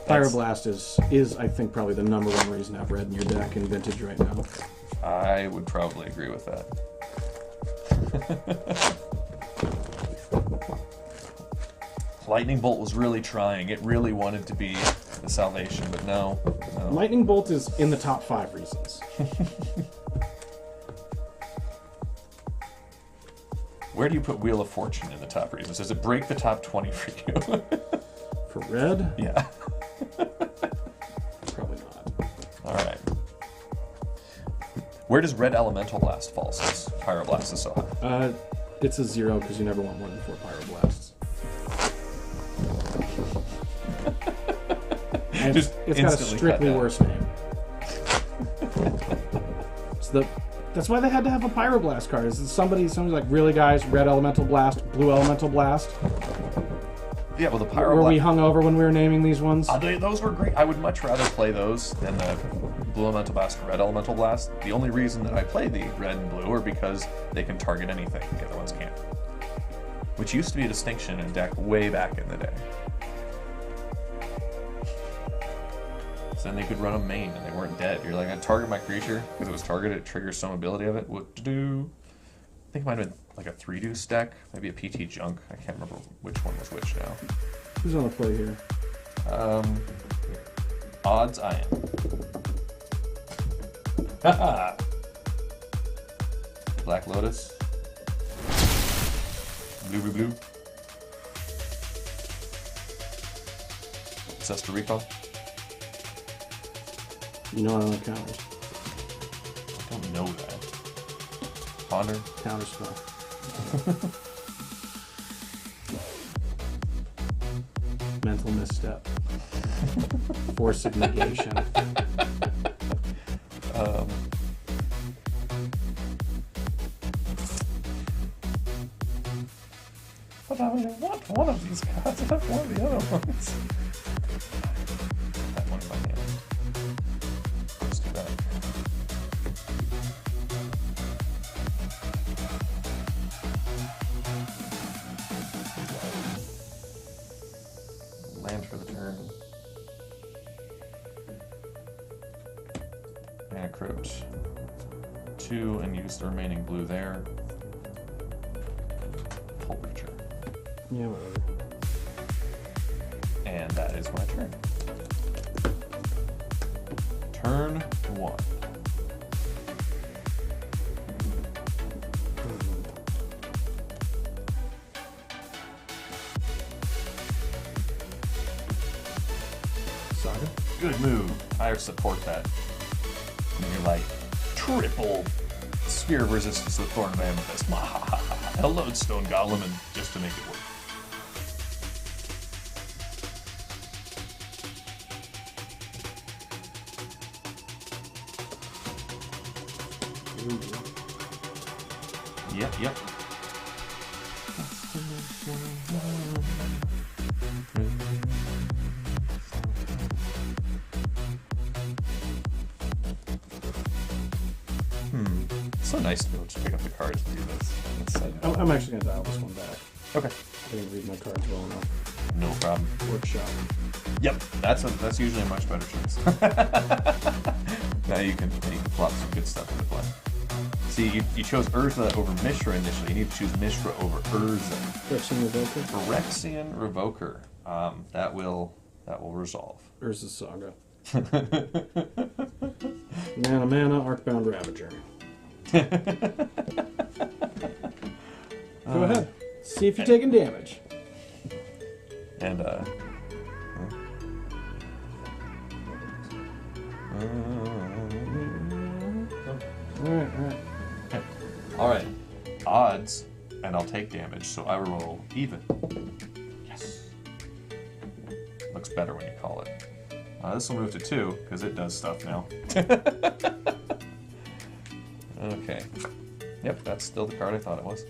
B: Pyroblast is I think probably the #1 reason to have red in your deck in Vintage right now.
A: I would probably agree with that. Lightning Bolt was really trying. It really wanted to be the salvation, but no.
B: Lightning Bolt is in the top 5 reasons.
A: Where do you put Wheel of Fortune in the top reasons? Does it break the top 20 for you?
B: For red?
A: Yeah.
B: Probably not.
A: All right. Where does Red Elemental Blast fall since Pyroblast is so high?
B: It's a 0 because you never want more than 4 Pyroblasts. And
A: Just
B: it's got a
A: instantly
B: strictly
A: cut down.
B: worse name. That's why they had to have a Pyroblast card. Is somebody's like, really guys, Red Elemental Blast, Blue Elemental Blast?
A: Yeah, well, the
B: Were we
A: Pyroblast...
B: hung over when we were naming these ones?
A: Those were great. I would much rather play those than the Blue Elemental Blast and Red Elemental Blast. The only reason that I play the red and blue are because they can target anything. The other ones can't. Which used to be a distinction in deck way back in the day. So then they could run a main and they weren't dead. You're like, I target my creature because it was targeted, it triggers some ability of it. What to do? I think it might have been like a 3-deuce deck, maybe a PT Junk. I can't remember which one was which now.
B: Who's on the play here?
A: Odds I am. Haha! Black Lotus. Blue. Ancestor Recall.
B: You know I don't have counters.
A: I don't know that. Ponder.
B: Counter spell. Mental misstep. Force of negation.
A: But I only want one of these cards, I have one of the other ones. That one in my hand. Let's do that. Land for the turn. And crypt 2 and use the remaining blue there. Pull Breacher.
B: Yeah, whatever.
A: And that is my turn. Turn 1.
B: Saga?
A: Good move. I support that. And you're like, triple sphere of resistance to the Thorn of Amethyst. A lodestone golem, and just to make it work. Yep. So nice to be able to pick up the cards and do this.
B: I'm actually going to dial this one back.
A: Okay.
B: I didn't read my cards well enough.
A: No problem.
B: Workshop.
A: Yep, that's usually a much better choice. Now you can plop some good stuff into play. See, you chose Urza over Mishra initially. You need to choose Mishra over Urza.
B: Phyrexian Revoker?
A: Phyrexian Revoker. That will resolve.
B: Urza's Saga. Mana, Arcbound Ravager. Go ahead. See if you're taking damage.
A: And Alright. Odds, and I'll take damage, so I roll even. Yes. Looks better when you call it. This will move to 2, because it does stuff now. Okay. Yep, that's still the card I thought it was.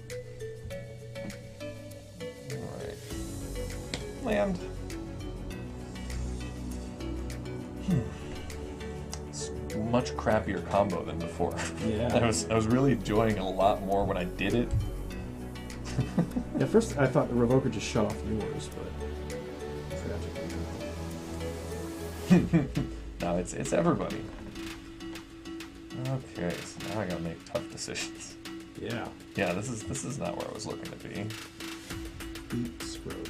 A: Alright. Land. It's a much crappier combo than before.
B: Yeah.
A: I was really enjoying it a lot more when I did it.
B: At first, I thought the Revoker just shut off yours, but
A: No, it's everybody. Okay, so now I gotta make tough decisions.
B: yeah.
A: Yeah, this is not where I was looking to be.
B: Beats Road.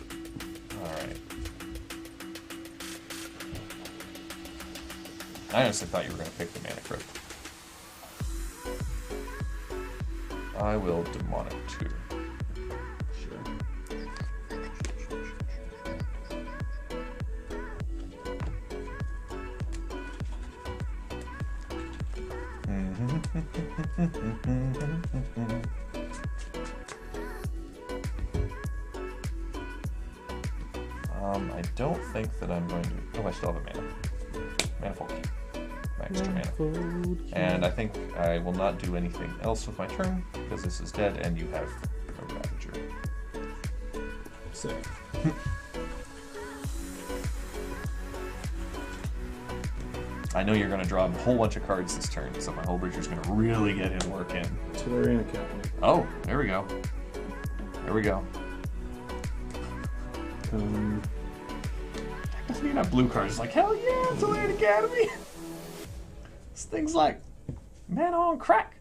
A: Alright. I honestly thought you were going to pick the Mana Crypt. I will Demonic Tutor. I don't think that I'm going to... Oh, I still have a mana. Manifold Key. My extra mana. And I think I will not do anything else with my turn, because this is dead, and you have a Ravager.
B: Sick.
A: I know you're going to draw a whole bunch of cards this turn, so my Hullbreacher's going to really get his work in.
B: Tolarian Academy.
A: Oh, there we go. There we go. Doesn't even have blue cards. It's like, hell yeah, it's Tolarian Academy! This thing's like, man on crack.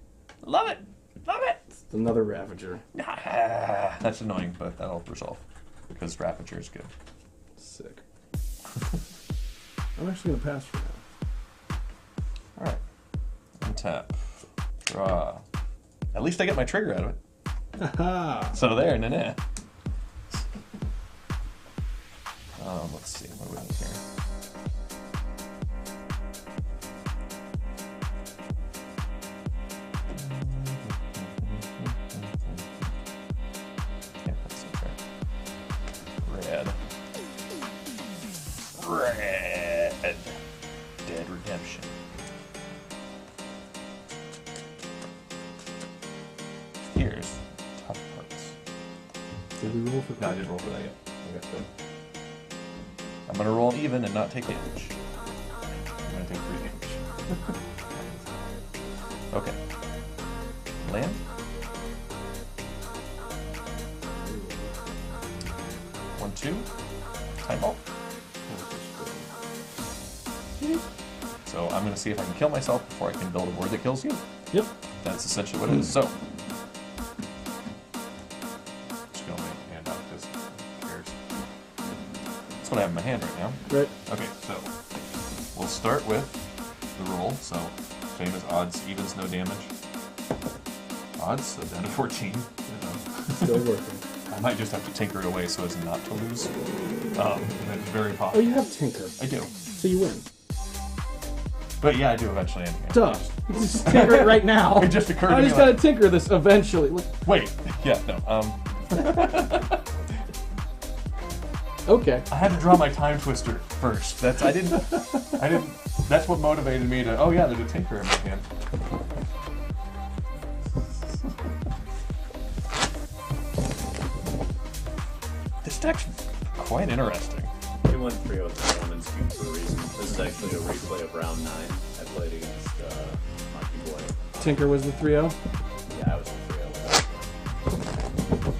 A: Love it! Love it!
B: It's another Ravager.
A: That's annoying, but that'll resolve. Because Ravager is good.
B: Sick. I'm actually going to pass for now.
A: Alright. Untap. Draw. At least I get my trigger out of it.
B: Haha!
A: So there, nah. Let's see, what do we have here? Yeah, that's okay. Red. Dead Redemption. Here's tough parts.
B: Did we roll for
A: No, I didn't roll for that yet. I'm gonna roll even and not take damage. I'm gonna take 3 damage. Okay. Land. One, two. Time ball. So I'm gonna see if I can kill myself before I can build a board that kills you.
B: Yep.
A: That's essentially what it is. So. Just gonna lay my hand out because who cares? That's what I have in my hand right now.
B: Right.
A: Okay, so we'll start with the roll. So same as odds, evens, no damage. Odds, so down to 14.
B: Still working.
A: I might just have to tinker it away so as not to lose. That's very
B: Oh,
A: possible.
B: you have Tinker.
A: I do.
B: So you win.
A: But yeah, I do eventually. Anyway.
B: Duh. Just tinker it right now.
A: It just occurred to
B: I
A: me
B: just
A: like-
B: gotta tinker this eventually. Look.
A: Wait, yeah, no.
B: Okay.
A: I had to draw my time twister first. I didn't. That's what motivated me to. Oh yeah, there's a tinker in my hand. This deck's quite interesting.
C: 2-1-3 was a woman's cube for a reason. This is actually a replay of round 9. I played against Monkey Boy.
B: Tinker was the 3-0.
C: Yeah, I was the 3-0.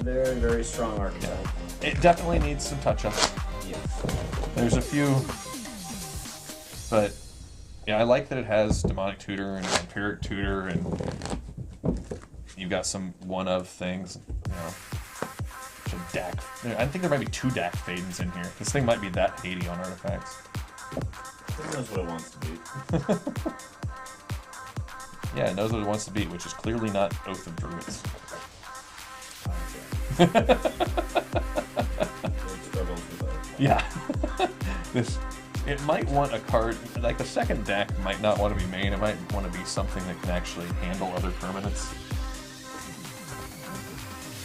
C: Very, very strong archetype.
A: It definitely needs some touch-ups.
C: Yes.
A: There's a few, but yeah, I like that it has Demonic Tutor and Vampiric Tutor, and you've got some one-of things. You know, some Dak. I think there might be 2 Dak Fadens in here. This thing might be that 80 on artifacts.
C: It knows what it wants to be.
A: Yeah, it knows what it wants to be, which is clearly not Oath of Druids. Yeah. It might want a card, like the second deck might not want to be main, it might want to be something that can actually handle other permanents.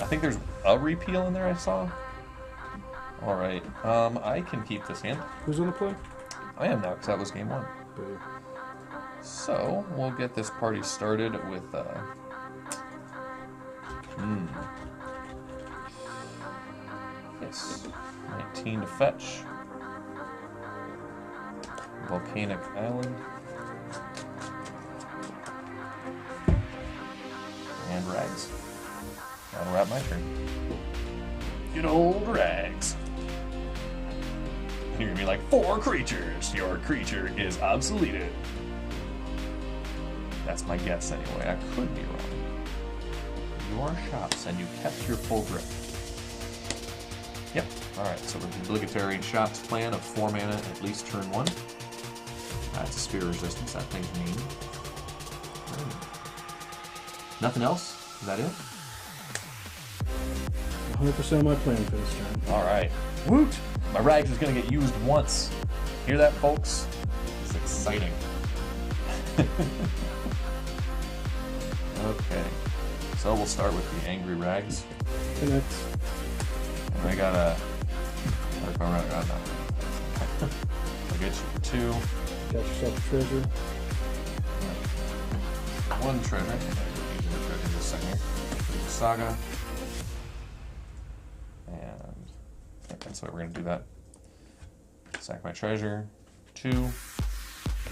A: I think there's a repeal in there I saw. Alright, I can keep this hand.
B: Who's on the play?
A: I am now, because that was game 1.
B: Boo.
A: So, we'll get this party started with, yes, 19 to fetch. Volcanic Island. And Rags. That'll wrap my turn. Good old Rags. You're gonna be like, 4 creatures! Your creature is obsoleted. That's my guess anyway. I could be wrong. Your shops, and you kept your full grip. Yep. Alright, so the obligatory shops plan of 4 mana at least turn 1. That's a spear resistance. That thing's mean. Nothing else? Is that it?
B: 100% of my plan for this turn.
A: Alright. Woot! My rags is gonna get used once. Hear that, folks? It's exciting. Okay. So we'll start with the angry rags.
B: Connect.
A: And I got a. I'll get you for 2.
B: Got yourself a treasure.
A: 1 treasure. I'm using the treasure in a second here. Saga. And that's the way we're going to do that. Sack my treasure. 2.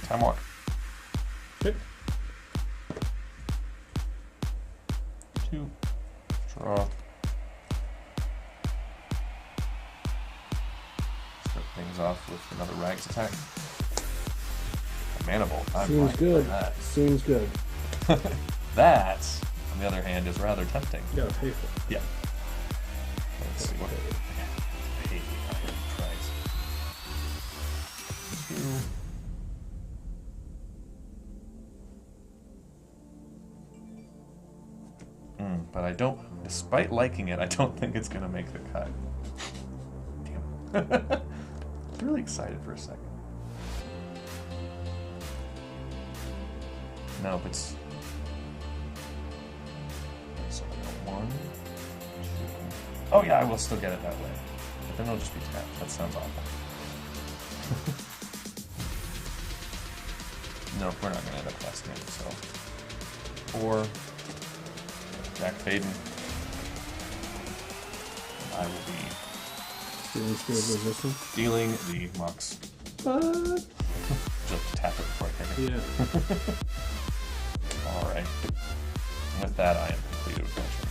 A: Time walk.
B: Okay.
A: 2. Draw. Start things off with another rags attack. A mana bolt. I'm
B: Seems
A: fine
B: good.
A: with that.
B: Seems good.
A: That, on the other hand, is rather tempting.
B: You gotta pay for it.
A: Yeah. Let's see what. I hate price. 2. But I don't, despite liking it, I don't think it's gonna make the cut. Damn. I was really excited for a second. Nope, it's. So I got 1, 2. Oh yeah, I will still get it that way. But then it'll just be tapped. That sounds awful. Nope, we're not gonna end up casting it, so. 4. Jack Faden. I will be
B: Stealing Spear of Resistance.
A: stealing the Mux.
B: What?
A: Just tap it before I take it.
B: Yeah.
A: Alright. With that, I am completed with my turn.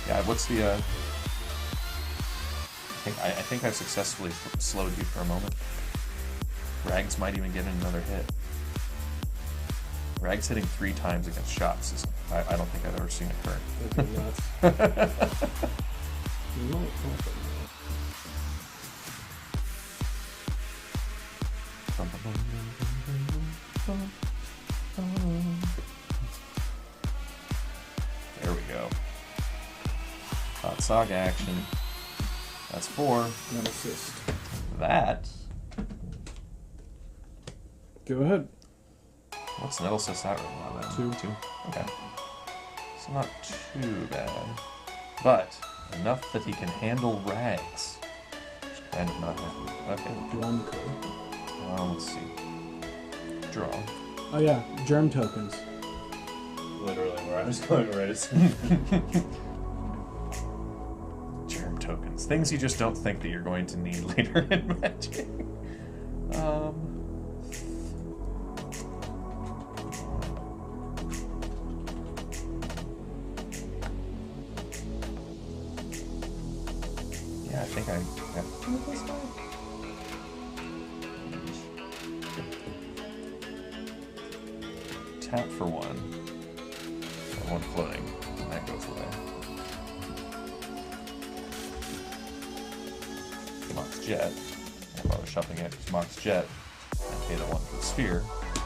A: Yeah, what's the, I think I've successfully slowed you for a moment. Rags might even get another hit. Rags hitting 3 times against shots is, I don't think I've ever seen occur.
B: That'd be nuts. You might happen.
A: There we go. Hot Saga action. That's 4.
B: Not assist.
A: That.
B: Go ahead.
A: What's Nettle assist that right now then?
B: 2.
A: 2? Okay. It's not too bad. But enough that he can handle rags. And not okay.
B: One code.
A: Let's see. Draw.
B: Oh yeah, germ tokens.
C: Literally where I was going right as
A: Germ tokens. Things you just don't think that you're going to need later in Magic. Yeah, I think I have to do it this way. Tap for 1. And 1 floating. And that goes away. Mox Jet. If I was shuffling it, it's Mox Jet. And pay the 1 for the sphere to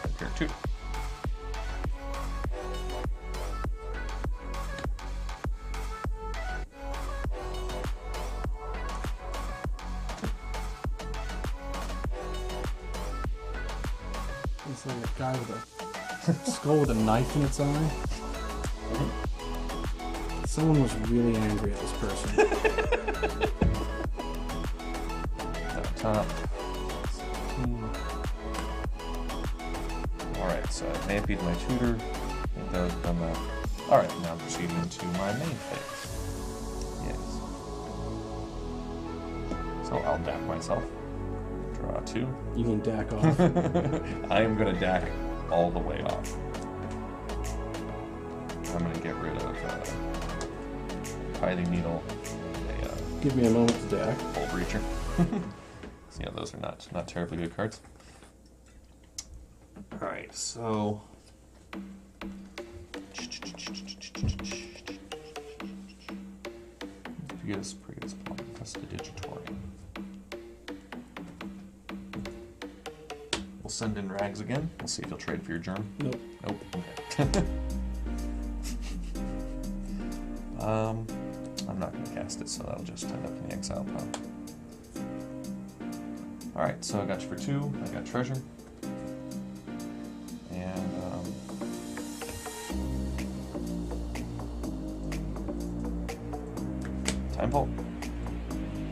A: appear 2.
B: It's like a guy with a skull with a knife in its eye. Someone was really angry at this person.
A: Down top. Alright, so I Mampied my tutor. I think that was done that. Alright, now proceeding into my main phase. Yes. So I'll dack myself. Draw 2.
B: You can dack off.
A: I am going to dack all the way off. I'm going to get rid of Tithing Needle,
B: Give me a moment to dack.
A: Full Breacher. So, yeah, those are not terribly good cards. All right, so. Previous pawn, Prestidigitatorium. We'll send in Rags again. We'll see if he'll trade for your germ.
B: Nope.
A: Nope. Okay. I'm not going to cast it, so that'll just end up in the exile pile. Alright, so I got you for 2. I got treasure. And, time pull.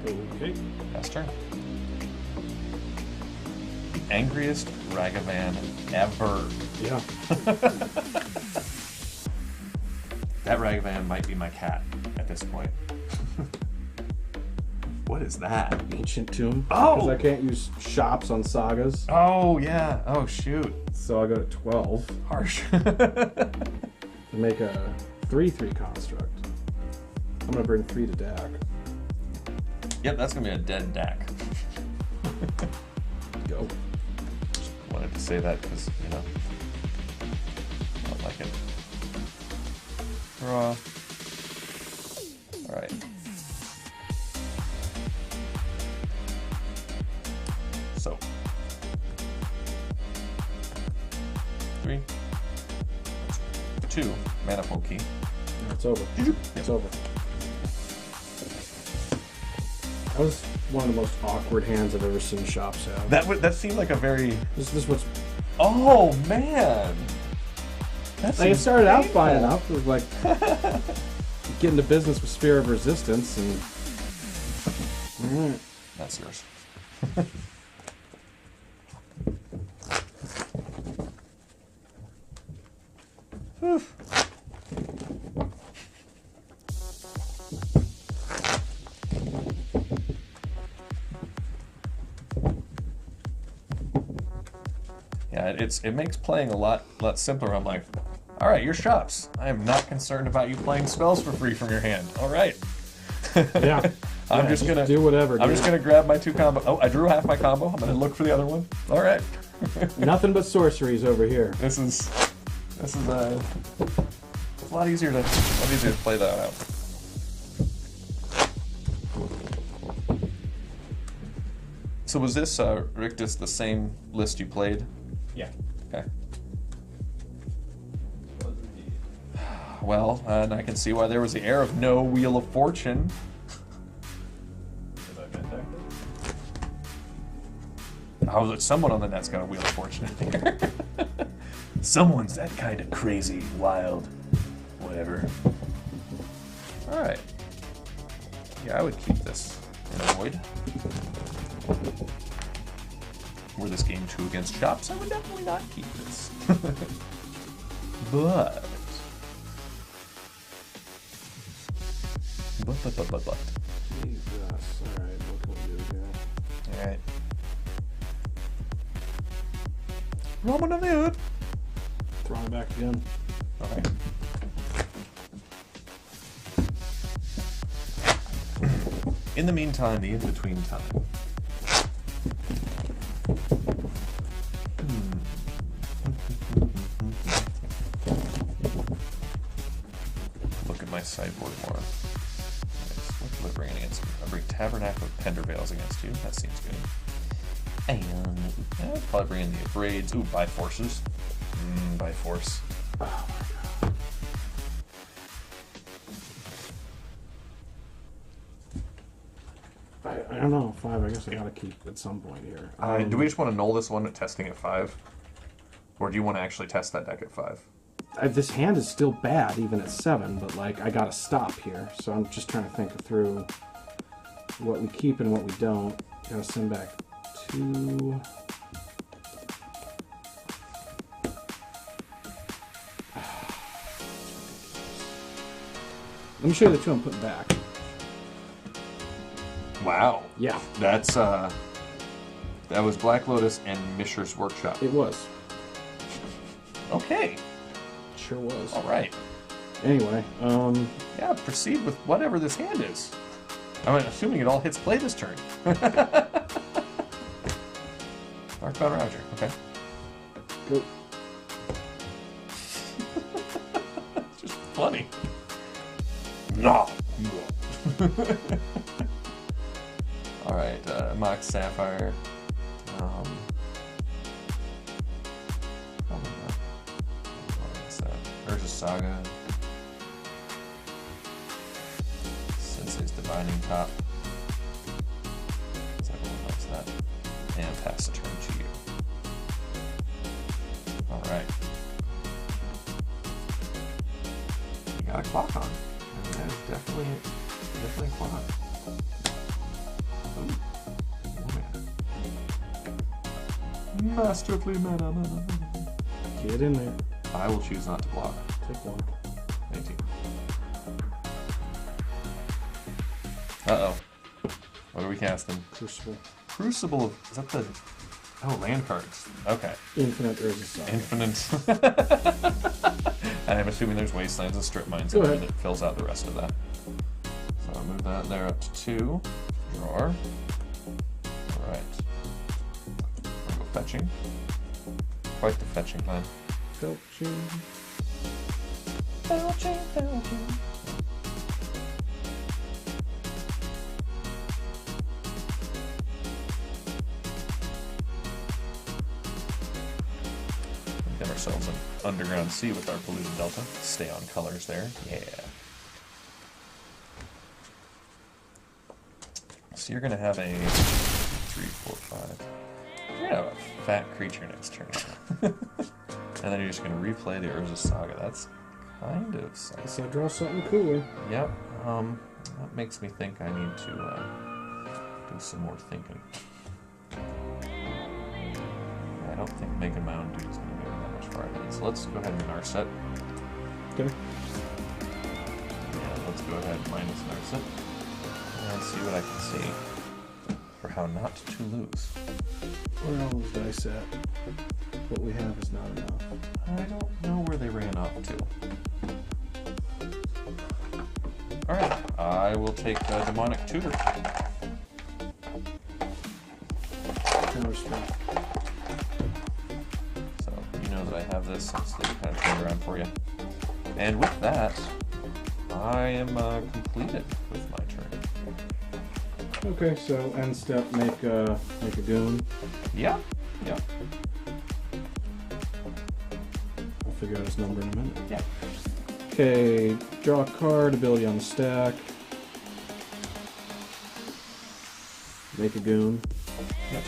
B: Okay.
A: Pass turn. The angriest Ragavan ever.
B: Yeah.
A: That Ragavan might be my cat at this point. What is that?
B: Ancient Tomb.
A: Oh!
B: Because I can't use shops on sagas.
A: Oh, yeah. Oh, shoot.
B: So I go to 12
A: Harsh.
B: to make a 3/3 construct. I'm going to bring 3 to deck.
A: Yep, that's going to be a dead DAC.
B: Go.
A: Wanted to say that because, you know, I don't like it. Draw. Alright. So. 3. 2. Manifold key.
B: It's over. It's over. That was one of the most awkward hands I've ever seen shops have.
A: That seemed like a very...
B: This what's...
A: Oh, man! That
B: Like, it
A: seems
B: started out
A: painful.
B: fine enough. It was like get into business with Sphere of Resistance and
A: That's yours. Yeah, it makes playing a lot simpler. I'm like, all right, your shops. I am not concerned about you playing spells for free from your hand. All right.
B: yeah.
A: I'm
B: Yeah,
A: just gonna
B: do whatever.
A: I'm
B: dude.
A: just gonna grab my 2 combo. Oh, I drew half my combo. I'm gonna look for the other one. All right.
B: Nothing but sorceries over here.
A: This is it's a lot easier to play that out. So was this Rictus the same list you played?
C: Yeah.
A: Okay. Well, and I can see why there was the air of no Wheel of Fortune.
C: Have I been back
A: Oh, there's someone on the net's got a Wheel of Fortune in there. Someone's that kind of crazy, wild, whatever. Alright. Yeah, I would keep this in a void. Were this game 2 against shops, I would definitely not keep this. But... But.
B: Jesus. Alright, what can we do here?
A: Alright. Roman of the Hood.
B: Throwing it back again.
A: Okay. In the meantime, the in-between time. Look at my sideboard more. Nice. What do I bring in against you? I bring Tabernacle of Pendervales against you. That seems good. And I'll probably bring in the Braids. Ooh, by forces. By force.
B: Oh my god. I don't know. 5, I guess I gotta keep at some point here.
A: Do we just want to null this one at testing at 5? Or do you want to actually test that deck at 5?
B: This hand is still bad, even at 7, but like I gotta stop here. So I'm just trying to think through what we keep and what we don't. Gotta send back 2. Let me show you the 2 I'm putting back.
A: Wow.
B: Yeah,
A: That's, that was Black Lotus and Mishra's Workshop.
B: it was.
A: Okay.
B: Sure was.
A: All right.
B: Anyway,
A: Yeah, proceed with whatever this hand is. I'm assuming it all hits play this turn. Dark Battle Ravager. Okay.
B: Go.
A: It's just funny. No. All right. Mox Sapphire. Probably not. What's that? Urza Saga. Sensei's Divining Top. Everyone knows that. And pass the turn to you. Alright. You got a clock on. And that is definitely a clock. Ooh. Oh, yeah. Masterfully mana.
B: Get in there.
A: I will choose not to block.
B: Take one.
A: Thank you. Uh-oh. What are we casting?
B: Crucible.
A: Crucible. Is that the... Oh, land cards. Okay.
B: Infinite Urza Saga.
A: Infinite. And I'm assuming there's wastelands and strip mines in
B: Go
A: there
B: ahead.
A: that fills out the rest of that. So I'll move that there up to 2. Drawer. Alright. I'll go fetching. Quite the fetching plan.
B: Felching.
A: Felching. Get ourselves an underground sea with our polluted delta. Stay on colors there. Yeah. So you're gonna have a 3, 4, 5. You're gonna have a fat creature next turn. And then you're just gonna replay the Urza Saga. That's kind of sad.
B: Guess I draw something cooler.
A: Yep. That makes me think I need to do some more thinking. I don't think making my own dude is going to get that much farther. So let's go ahead and Narset.
B: Okay.
A: Yeah, let's go ahead and minus Narset. And see what I can see for how not to lose.
B: Where are all those dice at? What we have is not enough.
A: I don't know where they ran off to. Alright, I will take the Demonic Tutor.
B: Counter spell.
A: So you know that I have this since they kind of turned around for you. And with that, I am completed with my turn.
B: Okay, so end step, make a goon.
A: Yeah, yeah,
B: I'll figure out his number in a minute.
A: yeah.
B: Okay, draw a card, ability on the stack. Make a goon.
A: Yep.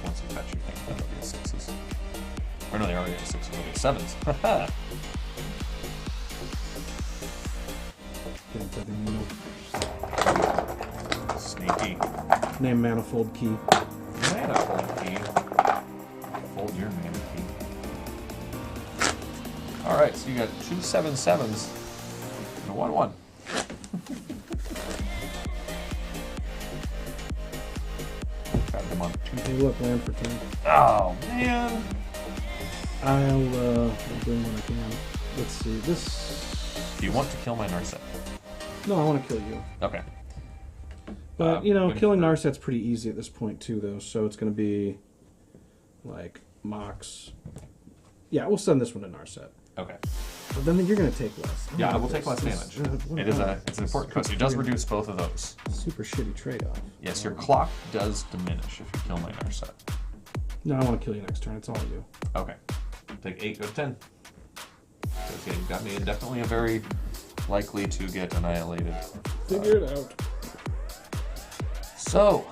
A: Once you fetch your thing, that'll be a 6s. Or no, they already have 6s, it'll be 7s. Haha! Sneaky.
B: Name manifold key.
A: Manifold key. Fold your mana key. Alright, so you got 2 7/7s and a 1/1. Got them on 2.
B: Hey, look, land for 10.
A: Oh, man!
B: I'll do what I can. Let's see, this...
A: Do you want to kill my Narset?
B: No, I want to kill you.
A: Okay.
B: But, you know,
A: good
B: killing
A: for-
B: Narset's pretty easy at this point, too, though. So it's going to be, like, Mox. Yeah, we'll send this one to Narset.
A: Okay.
B: But then you're going to take less.
A: Yeah, I will
B: like
A: take less
B: this.
A: damage.
B: What
A: It's
B: about
A: an important cost. It does reduce both of those.
B: super shitty trade-off.
A: Yes, your clock does diminish if you kill my Narset.
B: No, I want to kill you next turn. It's all you.
A: Okay. Take 8, go to 10. Okay, you got me definitely a very likely to get annihilated.
B: Figure it out.
A: So,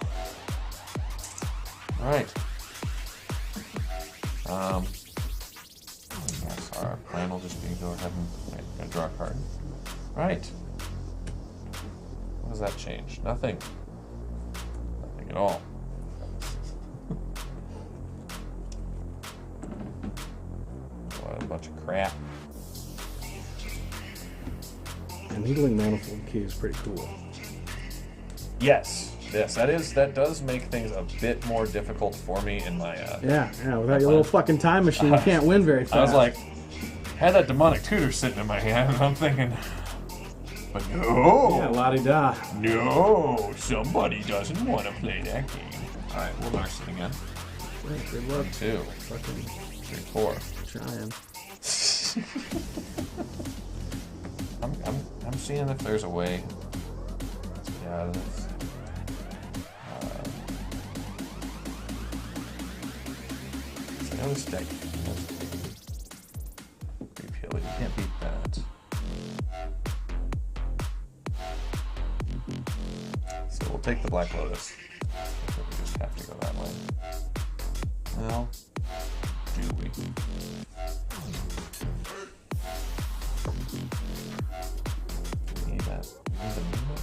A: alright. Yes, our plan will just be to go ahead and draw a card. Alright. What does that change? Nothing. Nothing at all. What a bunch of crap.
B: And needling manifold key is pretty cool.
A: Yes, that does make things a bit more difficult for me in my
B: Yeah, without your little fucking time machine, you can't win very fast.
A: I was like, had that demonic tutor sitting in my hand, and I'm thinking, But no!
B: Yeah, la-di-da.
A: No! Somebody doesn't want to play that game. Alright, we'll nurse it again.
B: Good luck.
A: 2,
B: Fucking
A: 3, 4.
B: trying.
A: I'm seeing if there's a way to get out of this. I know this deck repeal it. You can't beat that. So we'll take the Black Lotus. I think we just have to go that way. Well, do we? We need that. We need the movement.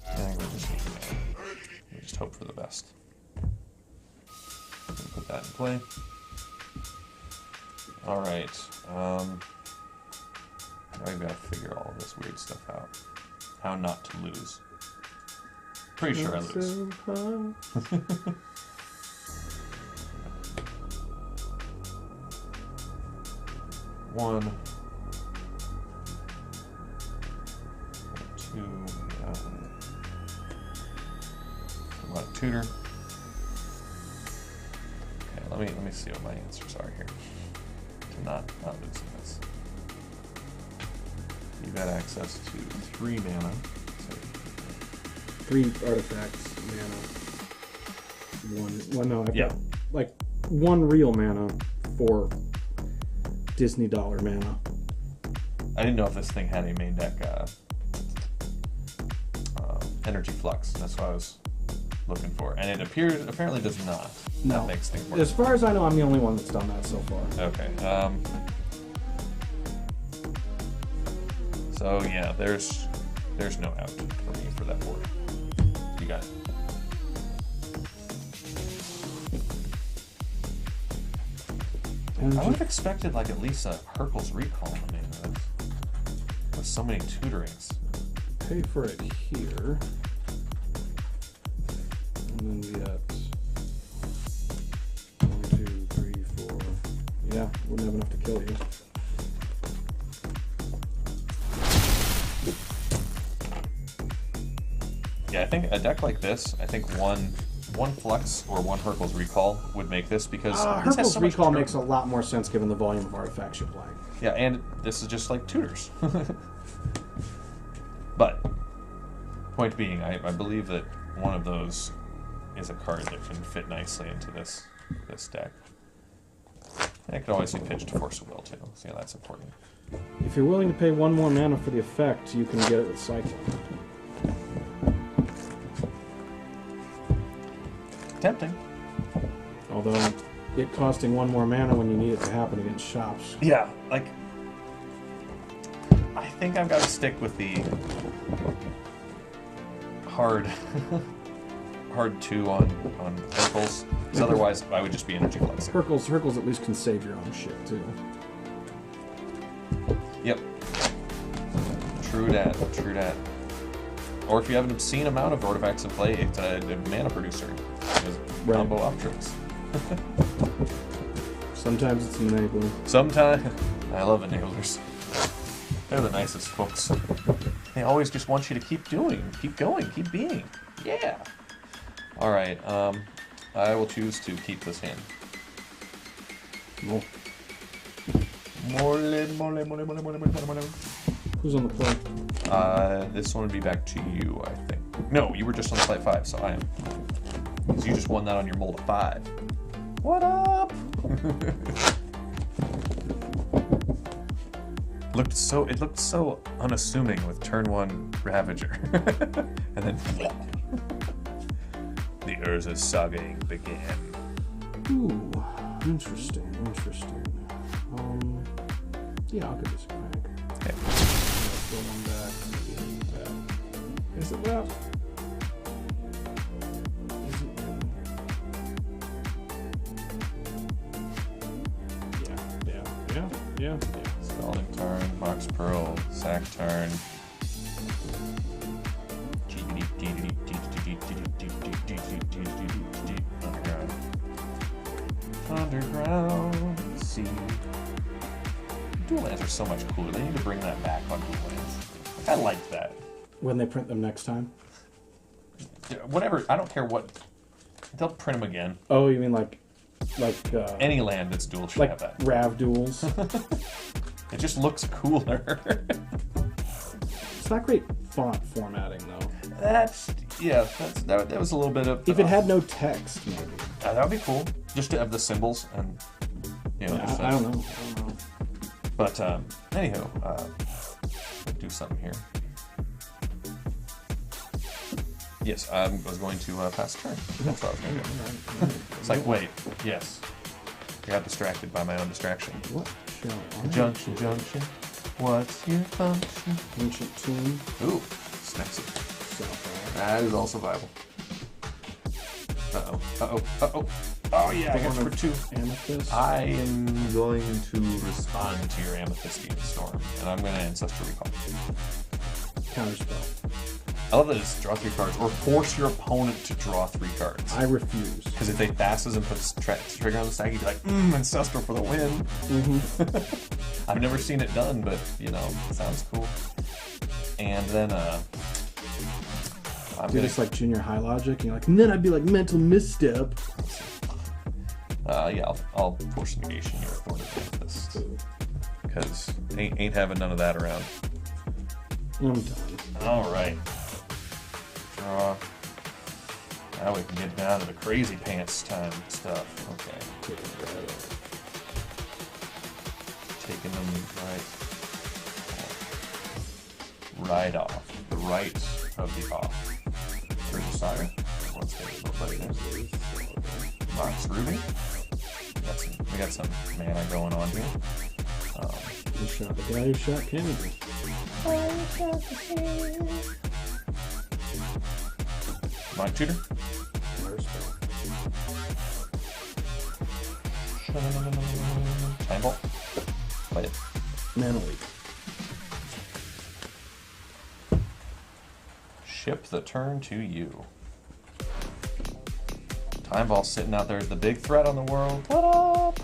A: I think we just need to we just hope for the best. Put that in play. Alright. Now we've got to figure all of this weird stuff out. How not to lose. Pretty sure I lose. One. 2. I'm on tutor. Okay, let me see what my answers are here. To not losing this. You've got access to 3 mana. So
B: 3 artifacts, mana. I've got like 1 real mana for Disney dollar mana.
A: I didn't know if this thing had a main deck energy flux. That's what I was looking for, and it apparently does not.
B: No.
A: That makes things worse.
B: As far as I know, I'm the only one that's done that so far.
A: Okay. So yeah, there's no out for me for that board. You got it. I would have expected like at least a Hercules recall. I mean, with so many tutorings.
B: Pay for it here. And then we got 1, 2, 3, 4. Yeah, wouldn't have enough to kill you.
A: Yeah, I think a deck like this, I think one Flux or 1 Hercules recall would make this because this has
B: Hercules
A: so much
B: recall
A: control.
B: makes a lot more sense given the volume of artifacts you're playing.
A: Yeah, and this is just like tutors. But point being, I believe that one of those is a card that can fit nicely into this deck. And it could always be pitched to Force of Will too, so yeah, that's important.
B: If you're willing to pay 1 more mana for the effect, you can get it with Cyclone.
A: Tempting.
B: Although, it costing 1 more mana when you need it to happen against shops.
A: Yeah, like I think I've got to stick with the hard 2 on Hercules, because otherwise I would just be energy flexing.
B: Hercules at least can save your own shit too.
A: Yep. True dat. Or if you have an obscene amount of artifacts in play, it's a mana producer. It's combo options.
B: Sometimes it's enabling.
A: Sometimes I love enablers. They're the nicest folks. They always just want you to keep doing, keep going, keep being. Yeah. All right. I will choose to keep this hand.
B: Mole.
A: Mole.
B: Who's on the play?
A: This one would be back to you, I think. No, you were just on the play 5, so I am. Because you just won that on your mold of 5. What up? It looked so unassuming with turn 1 Ravager. And then the Urza saga began.
B: Ooh, interesting. Yeah, I'll give this a crack.
A: Okay.
B: Throw 1 back. Is it left? Is it Yeah.
A: Scalding turn, Mox Pearl, sack turn. Underground Sea. Dual lands are so much cooler. They need to bring that back on dual lands. I liked that.
B: When they print them next time?
A: Whatever, I don't care what. They'll print them again.
B: Oh, you mean like
A: Any land that's dual should
B: like
A: have that.
B: Rav duels?
A: It just looks cooler.
B: It's not great font formatting though.
A: That was a little bit of.
B: If it had no text, maybe.
A: That would be cool. Just to have the symbols and
B: Yeah, I don't know.
A: But anywho, do something here. Yes, I was going to pass turn. That's what I was going to do. It's like, wait, yes. I got distracted by my own distraction.
B: What shall I
A: Junction. What's your function?
B: Ancient Tomb.
A: Ooh, Snexy.
B: South
A: That is also viable. Uh-oh. Oh yeah, I got for 2.
B: Amethyst.
A: I am going to respond to your Amethystine Storm, and I'm going to Ancestor Recall.
B: Counterspell.
A: I love that it's draw 3 cards, or force your opponent to draw 3 cards.
B: I refuse.
A: Because if they passes and puts trigger on the stack, you'd be like, Ancestral for the win.
B: Mm-hmm.
A: I've never seen it done, but, sounds cool. And then,
B: Do this like junior high logic, and then I'd be like mental misstep.
A: Yeah, I'll force negation your Thorn of Amethyst. Because ain't having none of that around.
B: I'm done.
A: Alright. Draw. Now we can get down to the crazy pants time stuff. Okay. Taking them right off. The right of the off. There's a Saga. Let's get a little there. Mox Ruby. We got some mana going on here.
B: You shot the guy who shot Kennedy.
A: Mind Tutor.
B: Counterspell.
A: Time Bolt. Play it.
B: Mana Leak.
A: Ship the turn to you. Time Ball sitting out there, the big threat on the world. What up?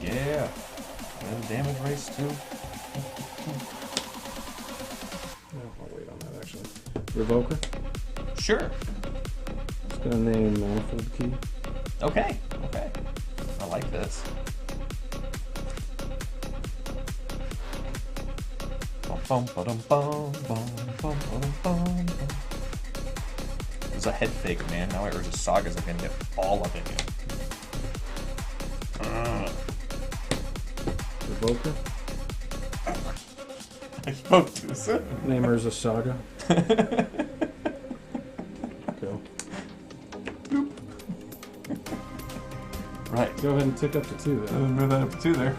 A: Yeah. And damage race too.
B: I'll wait on that actually. Revoker.
A: Sure.
B: Just gonna name Manifold Key.
A: Okay. I like this. There's a head fake, man. Now Urza's Sagas are gonna get all up in you.
B: Revoker.
A: I spoke too soon.
B: Name Urza Saga. Go.
A: Right.
B: Go ahead and tick up to 2 then.
A: Move that up to 2 there.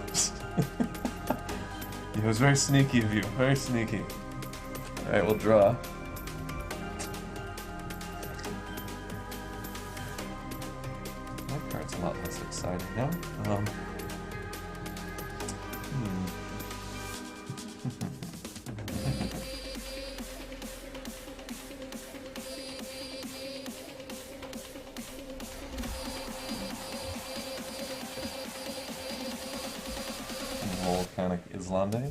A: It was very sneaky of you. Very sneaky. Alright, we'll draw. That card's a lot less exciting now. Volcanic Islande.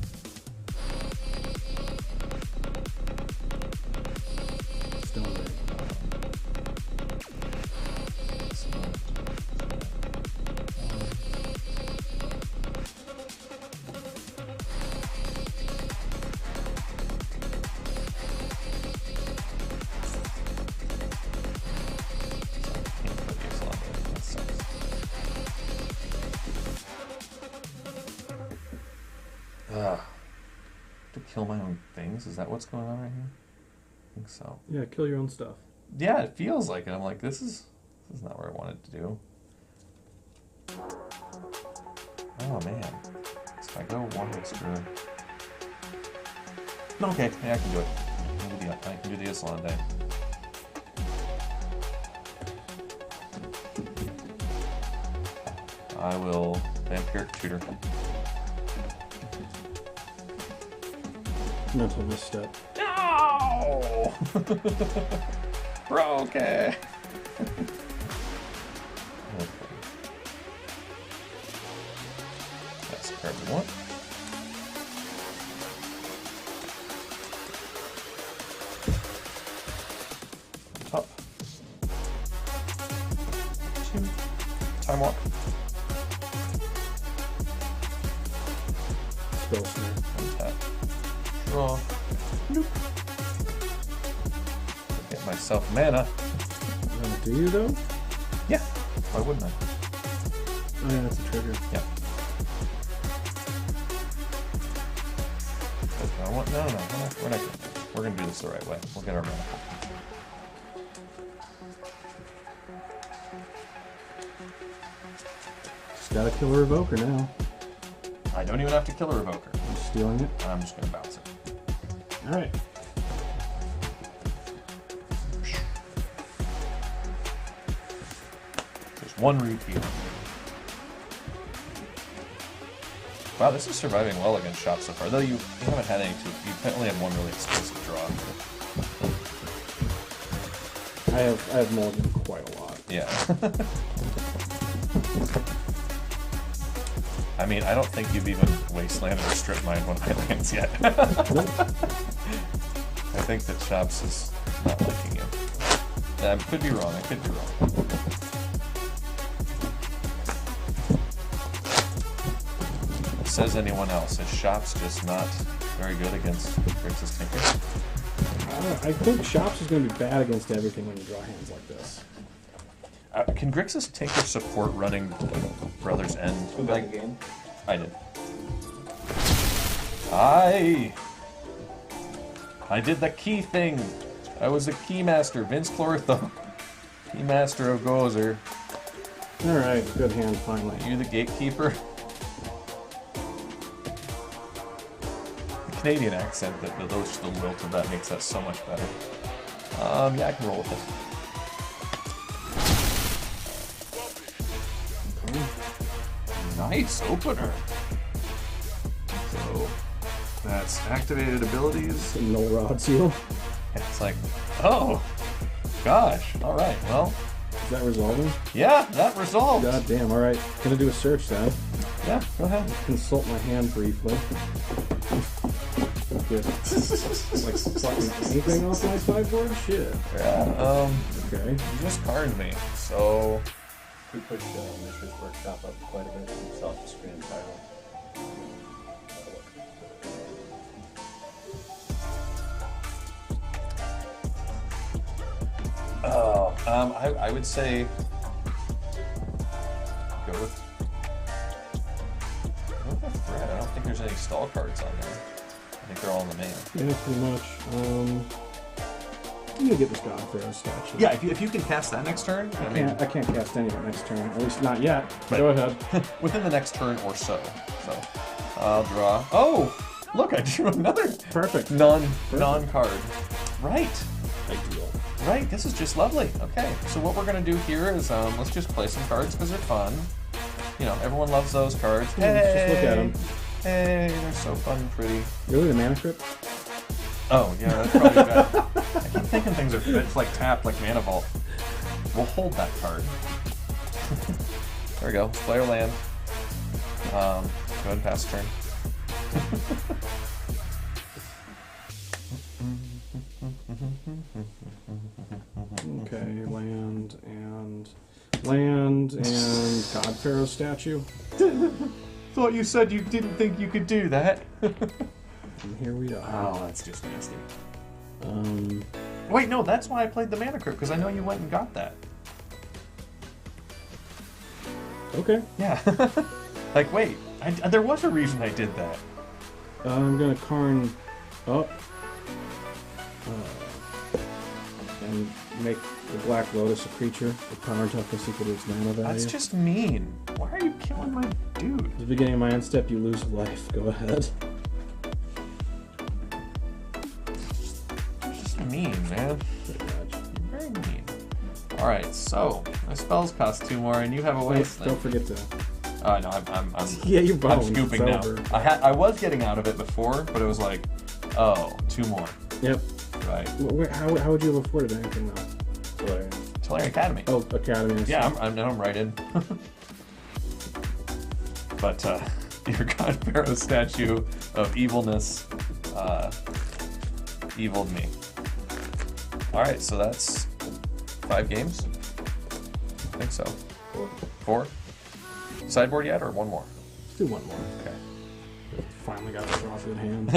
B: Stone Ring.
A: To kill my own things? Is that what's going on right here? I think so.
B: Yeah, kill your own stuff.
A: Yeah, it feels like it. I'm like, this is not what I wanted to do. Oh man. So I go one extra. Okay, yeah, I can do it. I can do the Islande. I will Vampiric Tutor.
B: mental misstep.
A: No! Broke it. Okay. That's the card we want. Up. 2. Time walk.
B: Spell snare.
A: Untap. Draw. Nope. Get myself mana.
B: Do you though?
A: Yeah. Why wouldn't I?
B: Oh yeah, that's a trigger.
A: Yeah. I want, no, we're not gonna. We're gonna do this the right way. We'll get our mana.
B: Just gotta kill a Revoker now.
A: I don't even have to kill a Revoker.
B: I'm stealing it.
A: I'm just gonna bounce it.
B: Alright.
A: There's one repeat. Wow, this is surviving well against Shop so far. Though you haven't had any too. You've only had one really expensive draw.
B: I have mulliganed quite a lot.
A: Yeah. I mean, I don't think you've even wastelanded or strip mined one of my lands yet. I think that Shops is not liking you. I could be wrong. I could be wrong. Says anyone else? Is Shops just not very good against Grixis Tinker?
B: I think Shops is going to be bad against everything when you draw hands like this.
A: Can Grixis Tinker support running Brother's End?
C: Who got the game?
A: I did. I did the key thing. I was the key master, Vince Chlortho. Key master of Gozer.
B: Alright, good hand finally.
A: You the gatekeeper? The Canadian accent, the lilt of that makes that so much better. Yeah, I can roll with it.
B: Okay.
A: Nice opener.
E: So that's activated abilities.
B: No rod seal.
A: It's like, oh, gosh. All right, well,
B: Is that resolving?
A: yeah, that resolved.
B: God damn, alright. Gonna do a search then.
A: Yeah, go ahead.
B: Consult my hand briefly. Get like fucking anything off my sideboard? Shit.
A: Yeah,
B: Okay.
A: you just carded me, so
C: We pushed Mishra's Workshop up quite a bit and saw the screen entirely.
A: I would say go with the threat. I don't think there's any stall cards on there. I think they're all in the main.
B: Yeah, pretty much. I'm gonna get this God Pharaoh statue.
A: Yeah, if you can cast that next turn, I mean,
B: I can't cast any of it next turn. At least not yet.
A: But-
B: Go ahead.
A: within the next turn or so. So I'll draw. Oh, look, I drew another
B: Perfect.
A: non-card. Right.
B: Ideal.
A: Right, this is just lovely. Okay, so what we're gonna do here is let's just play some cards because they're fun. You know, everyone loves those cards.
B: Yeah, let's just look at them.
A: Hey, they're so fun and pretty.
B: Really, the mana crypt?
A: Oh, yeah, that's probably bad. I keep thinking things are it's like tapped, like Mana Vault. We'll hold that card. There we go. Let's play our land. Go ahead and pass turn.
B: Okay, land and God Pharaoh statue.
A: Thought you said you didn't think you could do that.
B: And here we are.
A: Oh, that's just nasty.
B: Um,
A: Wait, no, that's why I played the Mana Crypt, because I know you went and got that.
B: okay.
A: Yeah. Like, wait, there was a reason I did that.
B: I'm gonna Karn up and make the Black Lotus a creature with power and toughness equal to its mana value.
A: That's just mean. Why are you killing my dude?
B: At the beginning of my end step, you lose life. Go ahead.
A: That's just mean, man.
B: Pretty much.
A: You're very mean. Alright, so, my spells cost 2 more, and you have a
B: Don't
A: wasteland.
B: forget to.
A: No, I'm
B: Yeah, you're
A: I'm
B: boned.
A: scooping
B: It's
A: now.
B: over.
A: I was getting out of it before, but it was like, Oh, 2 more.
B: Yep.
A: Right.
B: How would you have afforded anything though? Sorry.
A: Tellurian Academy.
B: Oh, Academy.
A: Yeah, I'm right in. But your God Pharaoh statue of evilness eviled me. Alright, so that's 5 games? I think so. 4? Sideboard yet, or 1 more?
B: Let's do 1 more.
A: Okay.
B: Finally got to draw good hand.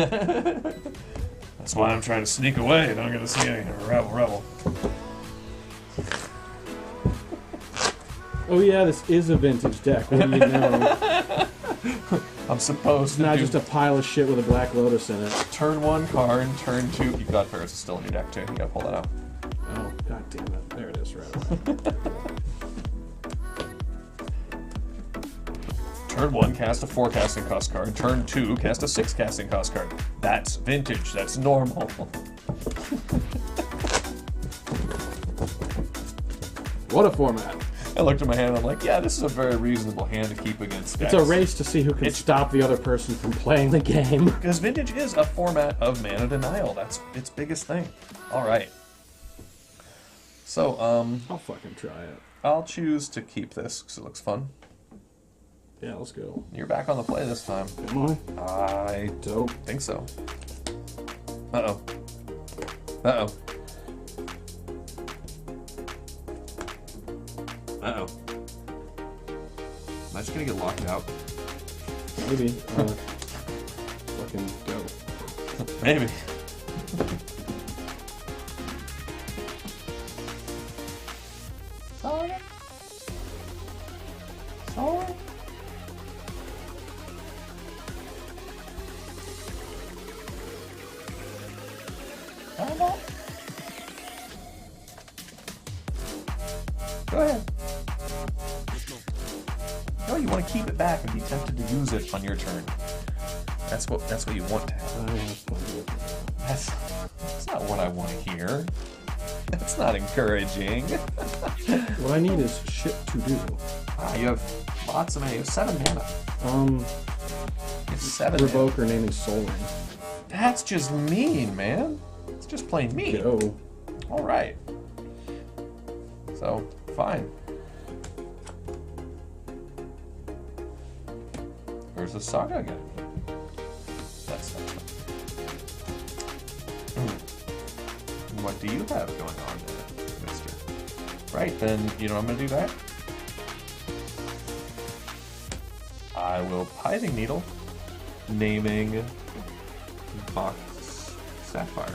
A: That's why I'm trying to sneak away. Don't get to see any rebel.
B: Oh yeah, this is a vintage deck. What do you know?
A: I'm supposed
B: It's
A: to
B: not
A: do
B: just a pile of shit with a Black Lotus in it.
A: turn 1 card, turn 2. You got Ferris is still in your deck too. You gotta pull that out.
B: Oh, god damn it. There it is right away.
A: Turn 1, cast a 4 casting cost card. Turn 2, cast a 6 casting cost card. That's vintage. That's normal.
B: What a format.
A: I looked at my hand and I'm like, yeah, this is a very reasonable hand to keep against decks.
B: It's a race to see who can stop the other person from playing the game.
A: Because vintage is a format of mana denial. That's its biggest thing. Alright. So,
B: I'll fucking try it.
A: I'll choose to keep this because it looks fun.
B: Yeah, let's go.
A: You're back on the play this time.
B: Am I?
A: I
B: Dope.
A: think so. Uh-oh. Uh-oh. Uh-oh. Am I just gonna get locked out?
B: Maybe. Fucking go.
A: Maybe. Sorry. Sorry. Go ahead. No, you want to keep it back and be tempted to use it on your turn. That's what you want to have.
B: I have plenty of
A: That's not what I want to hear. That's not encouraging.
B: What I need is shit to do.
A: You have lots of mana. You have 7 mana. You have 7 mana.
B: Revoker naming Soul Ring.
A: That's just mean, man. It's just plain mean.
B: Go.
A: All right. So, fine. Where's the Saga again? That's not fun. What do you have going on there, mister? Right, then, you know what I'm going to do back? I will Pithing Needle, naming Box Sapphire.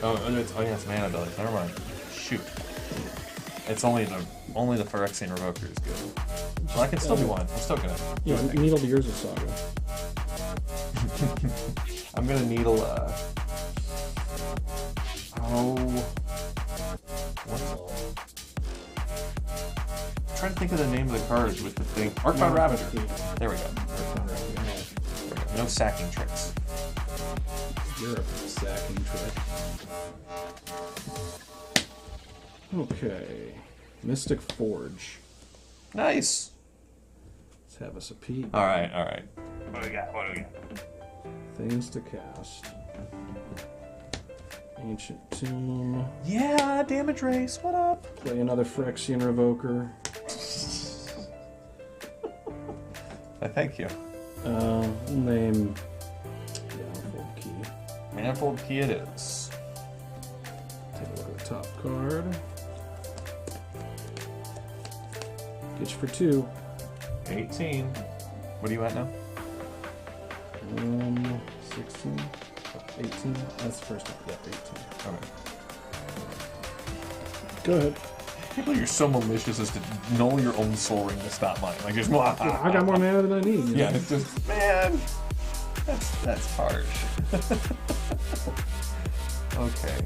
A: Oh, yeah, it's mana abilities. Never mind. Shoot. It's only the Phyrexian Revoker is good. Well, I can still do one. I'm still gonna.
B: Yeah, needle to yours is Saga.
A: I'm gonna needle. I'm trying to think of the name of the cards with the thing. Archbound Ravager. There we go. No sacking tricks.
B: You're a sacking trick. Okay. Mystic Forge.
A: Nice.
B: Let's have us a peek.
A: All right. What do we got?
B: Things to cast. Ancient Tomb.
A: Yeah, Damage Race. What up?
B: Play another Phyrexian Revoker.
A: I thank you.
B: We'll name Manifold Key.
A: Manifold Key it is.
B: Take a look at the top card. Get you for 2.
A: 18. What are you at now?
B: 16. 18. That's the first one. Yeah, 18.
A: Okay.
B: Go ahead.
A: People, you're so malicious as to null your own Soul Ring to stop mine. Like, just
B: I got more mana than I need. You
A: yeah,
B: know?
A: it's just, man, that's harsh. Okay.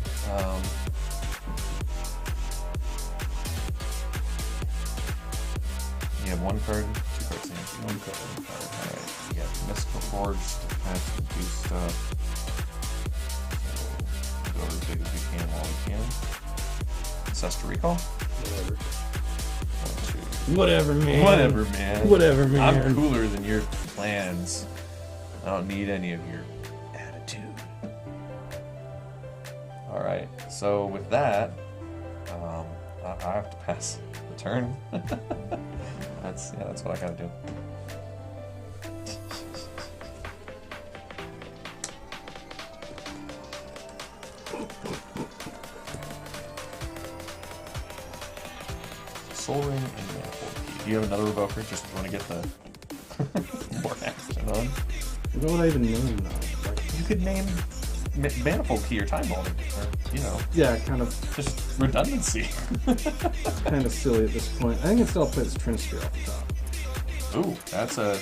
A: You have 1 card, 2 cards, and 1 card. Alright, you got Mystical Forge to kind of do stuff. So, go as big as we can while we can. Ancestor Recall.
B: Whatever.
A: 1, 2.
B: Whatever, man.
A: Whatever, man.
B: Whatever, man.
A: I'm cooler than your plans. I don't need any of your Alright, so with that, I have to pass the turn. That's what I gotta do. Soul Ring and Manifold Key. Do you have another Revoker? Just want to get the more action on.
B: What would I even name though? Like,
A: You could name Manifold Key or Time Bonding, or, you know,
B: yeah, kind of
A: just redundancy.
B: silly at this point. I think it still plays Trinisphere off the top.
A: Ooh, that's a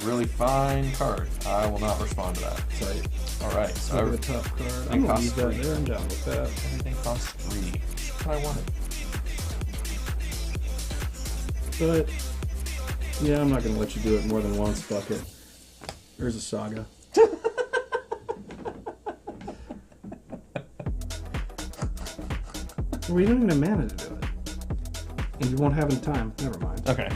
A: really fine card. I will not respond to that.
B: Sorry.
A: Alright, so
B: Over the top card. I'm gonna
A: costs
B: leave that
A: 3.
B: there. I'm down with that.
A: Everything costs 3. That's what I wanted.
B: But yeah, I'm not gonna let you do it more than once. Fuck it. There's a Saga. Well, you don't even have mana to do it, and you won't have any time. Never mind.
A: Okay.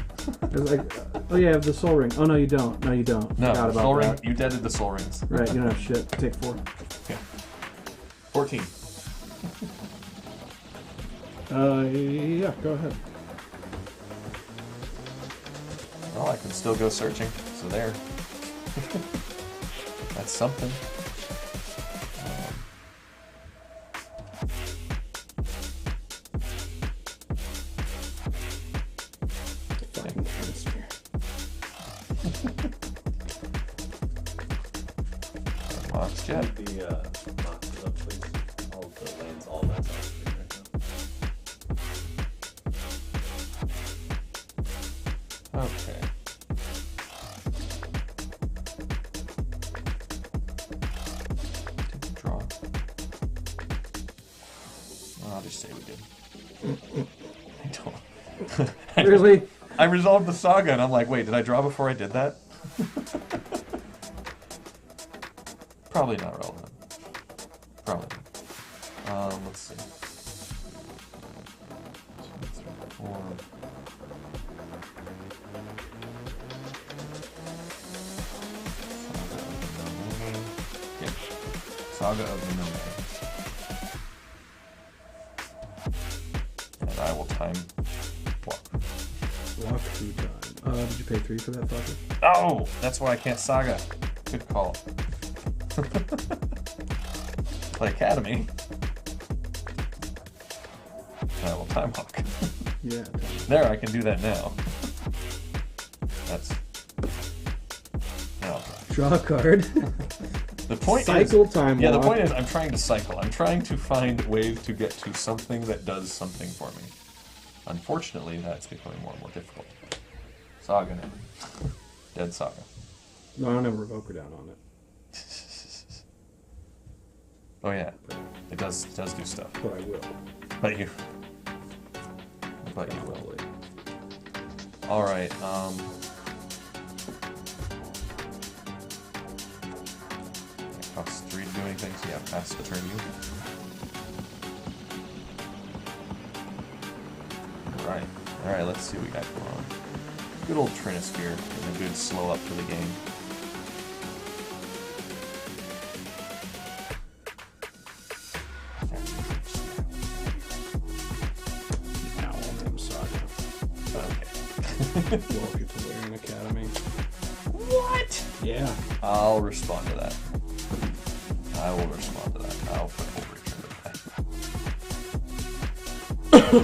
B: It's like, oh yeah, I have the Soul Ring. Oh no, you don't. No, you don't.
A: No,
B: Forgot about
A: Soul Ring.
B: that.
A: You deaded the Soul Rings.
B: Right, you don't have shit. Take 4.
A: Yeah. 14.
B: Yeah, go ahead.
A: Well, I can still go searching. So there. That's something.
B: Fucking Trinisphere.
A: Mox Jet.
C: The Mox up, please. All of the lands, all that's on screen right now.
A: Okay. Did we draw? Well, I'll just say we did. I don't.
B: Really?
A: I resolved the Saga and I'm like, wait, did I draw before I did that? Probably not relevant. Probably not. Let's see. 2, 3, 4. Saga of the Nomad. And I will time block.
B: Block 2 time. Did you pay 3 for that fucker?
A: Oh! That's why I can't Saga. Good call. Play Academy. I will time hawk.
B: Yeah.
A: There, I can do that now. That's. No.
B: Draw a card.
A: The point
B: Cycle
A: is,
B: time
A: yeah, the
B: walk.
A: point is I'm trying to cycle. I'm trying to find ways to get to something that does something for me. Unfortunately, that's becoming more and more difficult. Saga now. Dead Saga.
B: No, I don't have a Revoker down on it.
A: Oh yeah, it does do stuff.
B: But I will.
A: But you will. All right. It costs 3 to do anything. So yeah, pass the turn you. All right. Let's see what we got going on. Good old Trinisphere and a good slow up to the game.
B: Now I'll name Saga.
A: Okay.
B: Welcome to Wearing Academy.
A: What?
B: Yeah.
A: I'll respond to that. I will respond to that. I'll put Overreacher.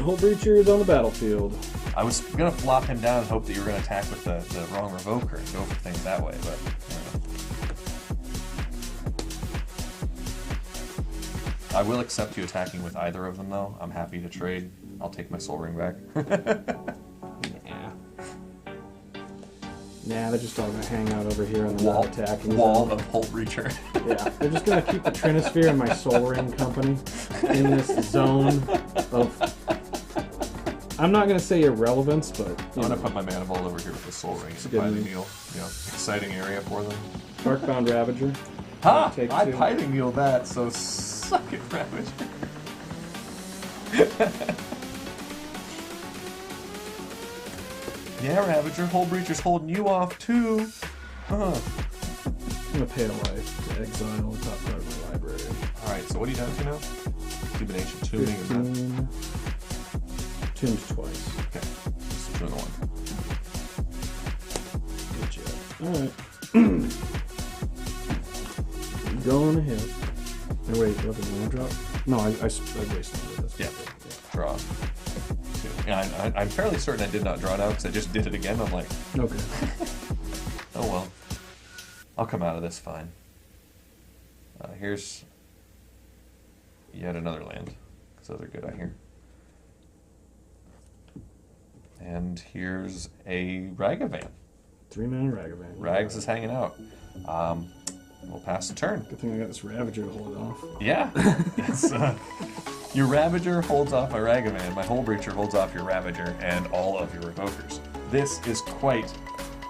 B: Whole Breacher is on the battlefield.
A: I was gonna flop him down and hope that you were gonna attack with the wrong Revoker and go for things that way, but you know. I will accept you attacking with either of them though. I'm happy to trade. I'll take my Soul Ring back.
B: Yeah. Nah, they're just all gonna hang out over here on the
A: Wall,
B: attacking
A: wall
B: zone.
A: of Holt Reacher.
B: Yeah, they're just gonna keep the Trinisphere and my Soul Ring company in this zone of. I'm not gonna say irrelevance, but
A: I'm gonna put my Manifold over here with the Soul Ring and
B: good
A: Piling
B: move.
A: Meal. You know, exciting area for them.
B: Darkbound Ravager.
A: Ha!
B: Take
A: I
B: 2.
A: Piling Meal that, so suck it, Ravager. Yeah, Ravager, Hull Breacher's holding you off too. Huh.
B: gonna pay a life to exile the top card of my library.
A: Alright, so what are you down to now? Cubination, tuning, and that.
B: 15. Tuned twice.
A: Okay. Just tune the one.
B: Good job. Going ahead. No, wait, what did I drop? No, I wasted this.
A: Yeah. Draw. Yeah, I'm fairly certain I did not draw it out because I just did it again. I'm like,
B: Okay.
A: oh well. I'll come out of this fine. Here's yet another land, because those are good, I hear. And here's a Ragavan.
B: 3-mana Ragavan.
A: Rags is hanging out. We'll pass the turn.
B: Good thing I got this Ravager to hold it off.
A: Yeah. It's, your Ravager holds off my Ragavan, my Hull Breacher holds off your Ravager, and all of your Revokers. This is quite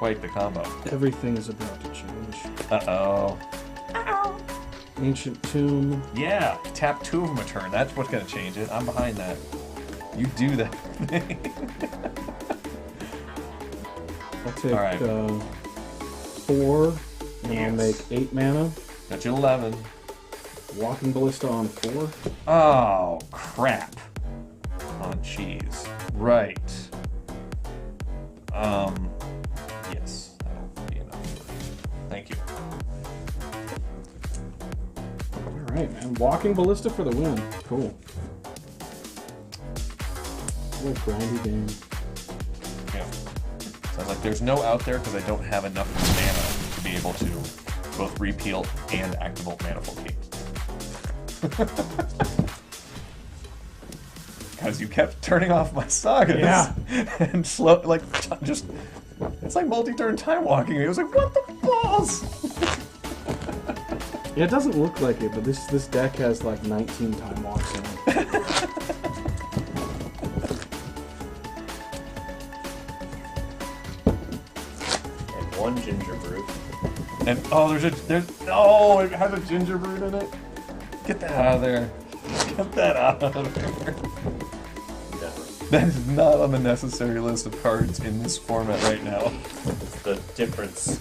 A: the combo.
B: Everything is about to change.
A: Uh-oh.
B: Ancient Tomb.
A: Yeah, tap 2 of them a turn. That's what's going to change it. I'm behind that. You do that thing.
B: I'll take
A: All right.
B: 4, and
A: Yes.
B: I'll make 8 mana.
A: Got you 11.
B: Walking Ballista on 4.
A: Oh, crap. On cheese. Right. Yes, that'll be enough. Thank you.
B: Alright, man. Walking Ballista for the win. Cool. What a grindy game.
A: Yeah. Sounds like there's no out there because I don't have enough mana to be able to both repeal and activate Manifold Key. Because you kept turning off my sagas.
B: Yeah.
A: And slow, like, just, it's like multi-turn time walking. It was like, what the balls?
B: Yeah, it doesn't look like it, but this deck has like 19 time walks in it.
C: And 1 ginger brew.
A: And oh, it has a ginger brute in it. Get that out of there. Get that out of there.
C: Definitely.
A: That is not on the necessary list of cards in this format right now.
C: It's the difference.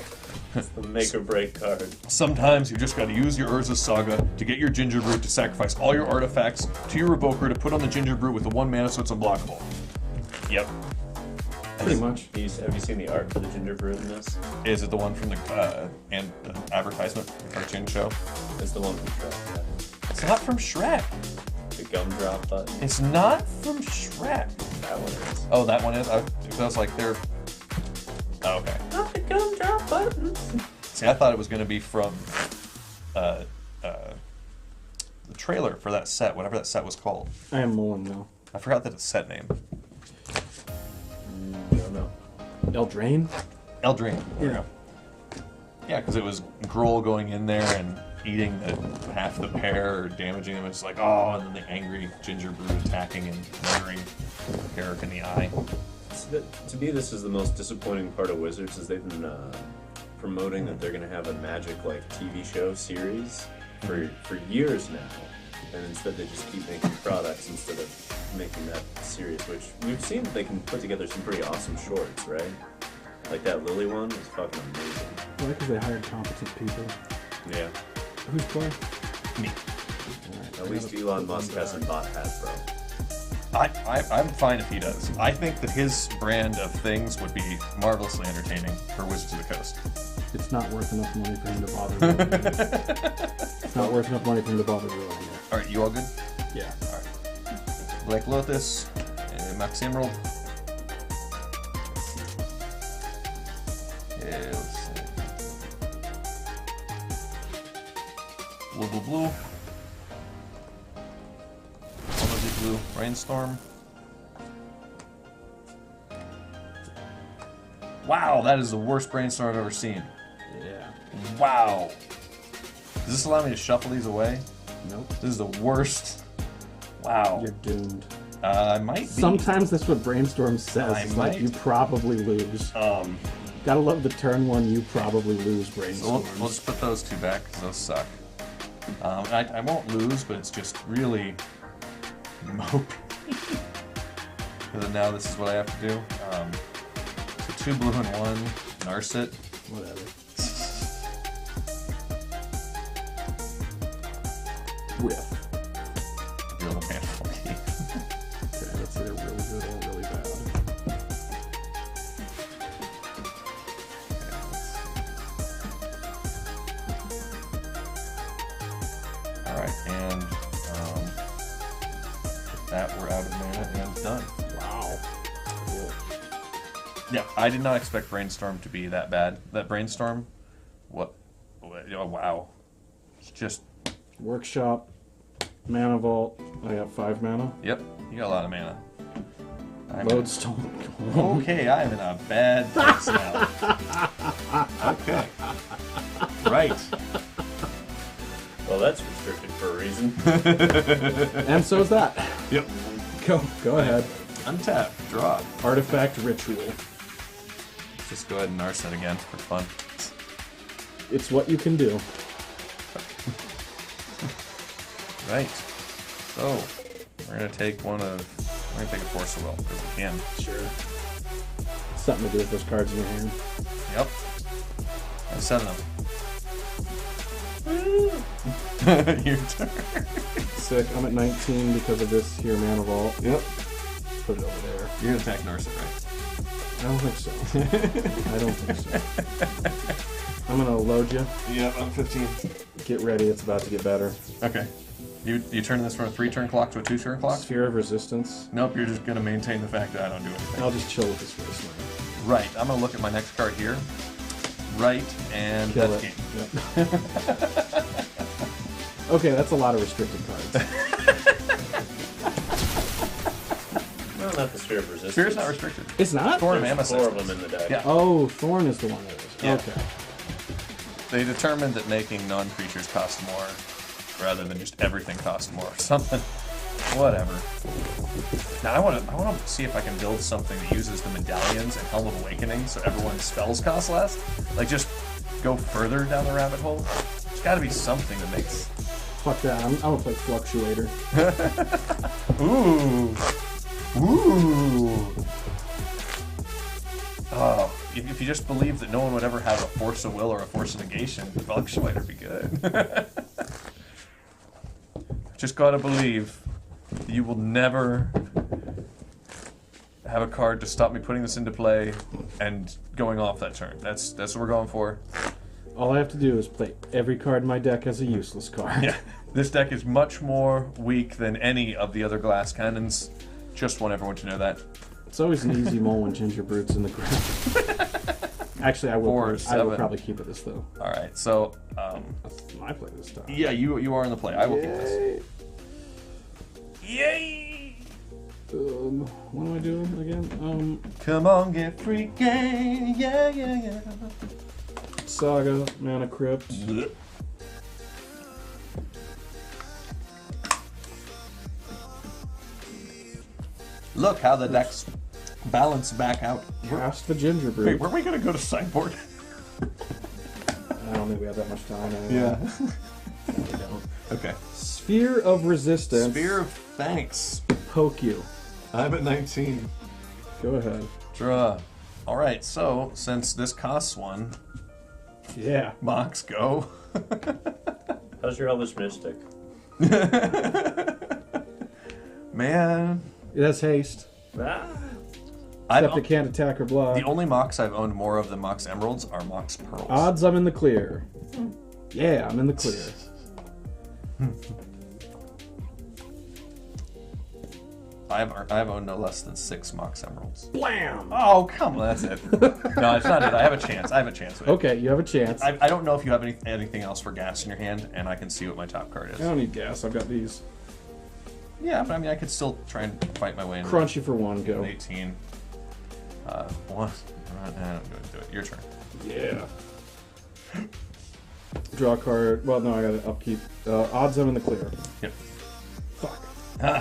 C: It's the make or break card.
A: Sometimes you just gotta use your Urza's Saga to get your Ginger Brute to sacrifice all your artifacts to your Revoker to put on the Ginger Brute with the 1 mana so it's unblockable. Yep.
B: Pretty much.
C: Have you seen the art for the ginger brew in this?
A: Is it the one from the advertisement cartoon show?
C: It's the one from Shrek. Yeah.
A: It's not from Shrek.
C: The gumdrop button.
A: It's not from Shrek.
C: That one is.
A: Oh, that one is? I was like, they're... Oh, okay.
C: Not the gumdrop buttons.
A: See, I thought it was going to be from the trailer for that set, whatever that set was called.
B: I am mulling now.
A: I forgot that it's set name.
C: I don't know.
B: Eldraine?
A: Eldraine. There we
B: Yeah.
A: go. Yeah, because it was Gruul going in there and eating half the pair or damaging them. It's like, oh, and then the angry Ginger Brew attacking and murdering Garrick in the eye.
C: To me, this is the most disappointing part of Wizards is they've been promoting that they're going to have a Magic like TV show series for years now, and instead they just keep making products instead of making that series. Which we've seen that they can put together some pretty awesome shorts, right? Like that Lily one was fucking amazing.
B: Why? Because they hired competent people.
C: Yeah.
B: Who's playing?
A: Me.
B: Alright,
C: At least Elon Musk hasn't bought Hasbro.
A: I'm fine if he does. I think that his brand of things would be marvelously entertaining for Wizards of the Coast.
B: It's not worth enough money for him to bother ruining it. It's not worth enough money for him to bother ruining it.
A: Alright, you all good?
B: Yeah.
A: Alright. Black Lotus, Max Emerald. Yeah, let's see. Blue. Blue. Rainstorm. Wow, that is the worst brainstorm I've ever seen.
B: Yeah.
A: Wow. Does this allow me to shuffle these away?
B: Nope.
A: This is the worst. Wow.
B: You're doomed.
A: I might be.
B: Sometimes that's what Brainstorm says.
A: I
B: It's like,
A: might.
B: you probably lose. Gotta love the turn one, you probably lose
A: So
B: Brainstorm.
A: we'll just put those 2 back because those suck. I won't lose, but it's just really mopey. Because now this is what I have to do. So 2 blue and 1 Narset.
B: Whatever. with.
A: Your little manacle key.
B: Okay, that's either really good or really bad.
A: Alright, and with that, we're out of mana and done.
B: Wow. Cool.
A: Yeah, I did not expect Brainstorm to be that bad. That Brainstorm, what? Oh, wow. It's just,
B: Workshop, Mana Vault. I got 5 mana.
A: yep, you got a lot of mana.
B: Lodestone.
A: Okay, I'm in a bad place now. Okay. Right.
C: Well, that's restricted for a reason.
B: And so's that.
A: Yep.
B: Go ahead.
A: Untap, draw.
B: Artifact Ritual.
A: Just go ahead and Narset again for fun.
B: It's what you can do.
A: Right. So, we're gonna take we're gonna take a Force of Will, because we can.
B: Sure. Something to do with those cards in your hand.
A: Yep. And 7 of them. Your turn.
B: Sick. I'm at 19 because of this here Mana Vault.
A: Yep.
B: Put it over there.
A: You're gonna attack Narset, right?
B: I don't think so. I don't think so. I'm gonna load you.
A: Yep, I'm 15.
B: Get ready. It's about to get better.
A: Okay. You turn this from a 3-turn clock to a 2-turn clock?
B: Sphere of Resistance.
A: Nope, you're just gonna maintain the fact that I don't do anything.
B: I'll just chill with this wasteland.
A: Right, I'm gonna look at my next card here. Right, and
B: Kill
A: that's
B: it.
A: game.
B: Yep. Okay, that's a lot of restricted cards.
C: No, not the Sphere of Resistance.
A: Sphere's not restricted.
B: It's not?
A: Thorn of
C: There's
A: Amethyst.
C: 4 of them in the deck.
A: Yeah.
B: Oh, Thorn is the one that is.
A: Yeah.
B: Okay.
A: They determined that making non-creatures cost more, rather than just everything cost more. Something, whatever. Now I want to see if I can build something that uses the medallions and Helm of Awakening, so everyone's spells cost less. Like just go further down the rabbit hole. There's got to be something that makes.
B: Fuck that. I'm gonna play Fluctuator.
A: Ooh, ooh. Oh, if you just believe that no one would ever have a Force of Will or a Force of Negation, Fluctuator would be good. Just gotta believe that you will never have a card to stop me putting this into play and going off that turn. That's what we're going for.
B: All I have to do is play every card in my deck as a useless card.
A: Yeah, this deck is much more weak than any of the other glass cannons. Just want everyone to know that.
B: It's always an easy mole when Ginger Brute's in the group. Actually, I will probably keep it this though.
A: All right, so
B: That's my play this time.
A: yeah, you are in the play. I will keep this. Yay!
B: What am I doing again?
A: Come on, get freaky, yeah, yeah, yeah.
B: Saga, Mana Crypt.
A: Look how the deck's balanced back out.
B: Cast the Ginger Brute.
A: Wait, were we gonna go to sideboard?
B: I don't think we have that much time anymore. No, we don't.
A: Okay.
B: Sphere of Resistance.
A: Spear of Thanks.
B: Poke you.
E: I'm at 19.
B: Go ahead.
A: Draw. All right. So since this costs 1,
B: Yeah.
A: Mox go.
C: How's your Elvish Mystic?
A: Man,
B: It has haste.
C: Ah.
B: Except it can't attack or block.
A: The only Mox I've owned more of than Mox Emeralds are Mox Pearls.
B: Odds I'm in the clear. Yeah, I'm in the clear.
A: I've owned no less than 6 Mox Emeralds.
B: Blam!
A: Oh, come on, that's it. No, it's not it. I have a chance. With it.
B: Okay, you have a chance.
A: I don't know if you have anything else for gas in your hand, and I can see what my top card is.
B: I don't need gas. I've got these.
A: Yeah, but I mean, I could still try and fight my way in.
B: Crunch you for one. Go.
A: 18. 1. I'm going to do it. Your turn.
B: Yeah. Draw a card. Well, no, I got to upkeep. Odds I'm in the clear.
A: Yep.
B: Fuck.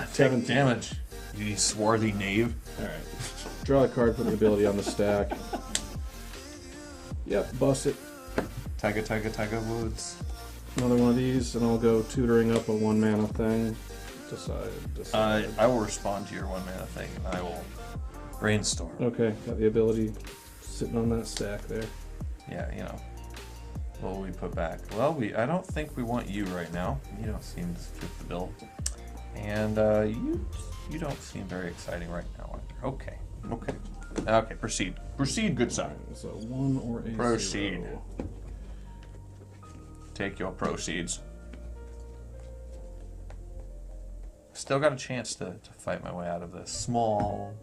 A: Take
B: 17.
A: damage. You swarthy knave.
B: All right. Draw a card. Put an ability on the stack. Yep. Bust it.
A: Tiger Woods.
B: Another one of these, and I'll go tutoring up a 1 mana thing. Decide.
A: I will respond to your 1 mana thing, and I will brainstorm.
B: Okay, got the ability sitting on that stack there.
A: Yeah, you know. what will we put back? Well, I don't think we want you right now. You don't seem to fit the bill. And you don't seem very exciting right now either. Okay. Okay, proceed. Proceed, good sir.
B: So 1 or a
A: Proceed.
B: 0.
A: Take your proceeds. Still got a chance to fight my way out of this. Small.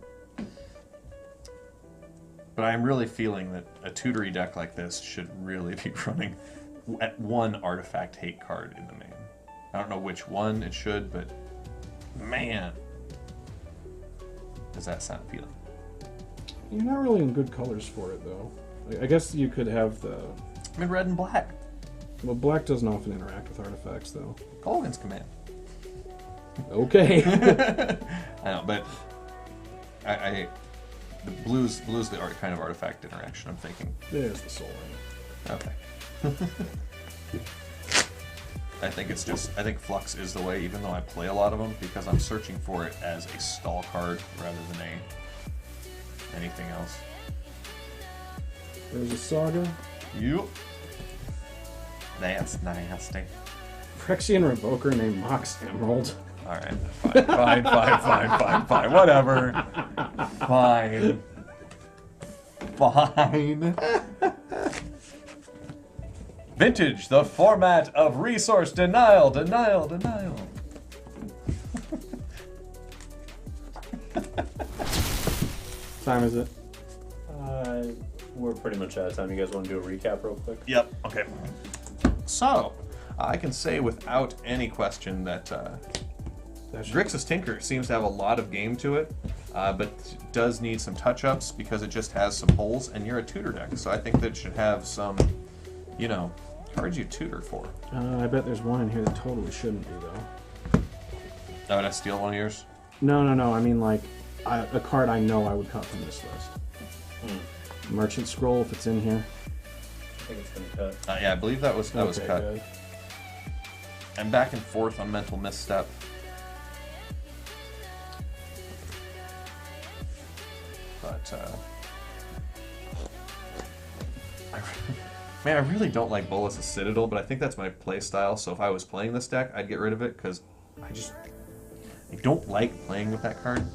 A: But I'm really feeling that a tutory deck like this should really be running at one artifact hate card in the main. I don't know which one it should, but man, does that sound appealing.
B: You're not really in good colors for it, though. I guess you could have the...
A: I'm in red and black.
B: Well, black doesn't often interact with artifacts, though.
A: Colgan's command.
B: Okay.
A: I know, but the blue's the kind of artifact interaction I'm thinking.
B: There's the soul ring.
A: Okay. I think Flux is the way, even though I play a lot of them, because I'm searching for it as a stall card rather than anything else.
B: There's a Saga.
A: Yup. That's nasty.
B: Phyrexian Revoker named Mox Emerald.
A: Alright, fine. Whatever. Fine. Vintage, the format of resource denial.
B: Time is it?
C: We're pretty much out of time. You guys want to do a recap real quick?
A: Yep, okay. So, I can say without any question that Grixis Tinker seems to have a lot of game to it, but does need some touch-ups because it just has some holes, and you're a tutor deck, so I think that it should have some, cards you tutor for.
B: I bet there's one in here that totally shouldn't be, though.
A: Oh, did I steal one of yours?
B: No. I mean, like, a card I know I would cut from this list. Merchant Scroll, if it's in here.
C: I think it's been cut.
A: Yeah, I believe that was cut.
B: Good.
A: I'm back and forth on Mental Misstep. But, man, I really don't like Bolas' Citadel, but I think that's my play style, so if I was playing this deck, I'd get rid of it, because I don't like playing with that card.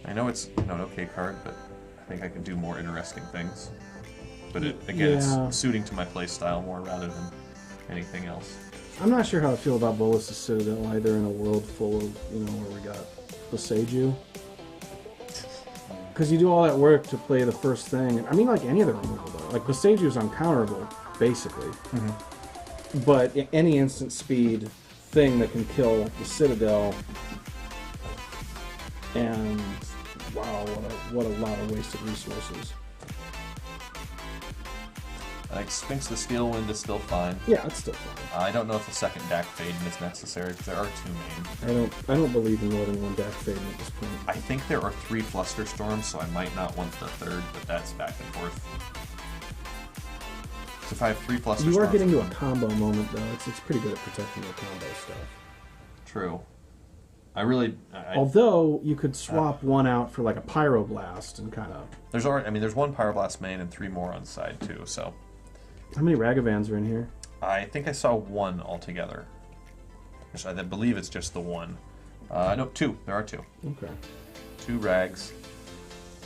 A: I know it's an okay card, but I think I could do more interesting things. But it's suiting to my play style more rather than anything else.
B: I'm not sure how I feel about Bolas' Citadel either in a world full of, where we got Boseiju. Because you do all that work to play the first thing. I mean, like any other removal, though. Like, Boseiju is uncounterable, basically. Mm-hmm. But any instant speed thing that can kill the Citadel, and wow, what a lot of wasted resources.
A: Like, Sphinx the Steel Wind is still fine.
B: Yeah, it's still fine.
A: I don't know if the second Dak Faden is necessary, because there are two main.
B: I don't believe in more than one Dak Faden at this point.
A: I think there are 3 Flusterstorms, so I might not want the third, but that's back and forth. So if I have 3 Flusterstorms...
B: You are getting to a combo moment, though. It's pretty good at protecting your combo stuff.
A: True.
B: Although, you could swap one out for, like, a Pyroblast and kind of...
A: There's one Pyroblast main and 3 more on the side, too, so...
B: How many Ragavans are in here?
A: I think I saw 1 altogether. I believe it's just the 1. No, 2. There are 2.
B: Okay.
A: 2 Rags.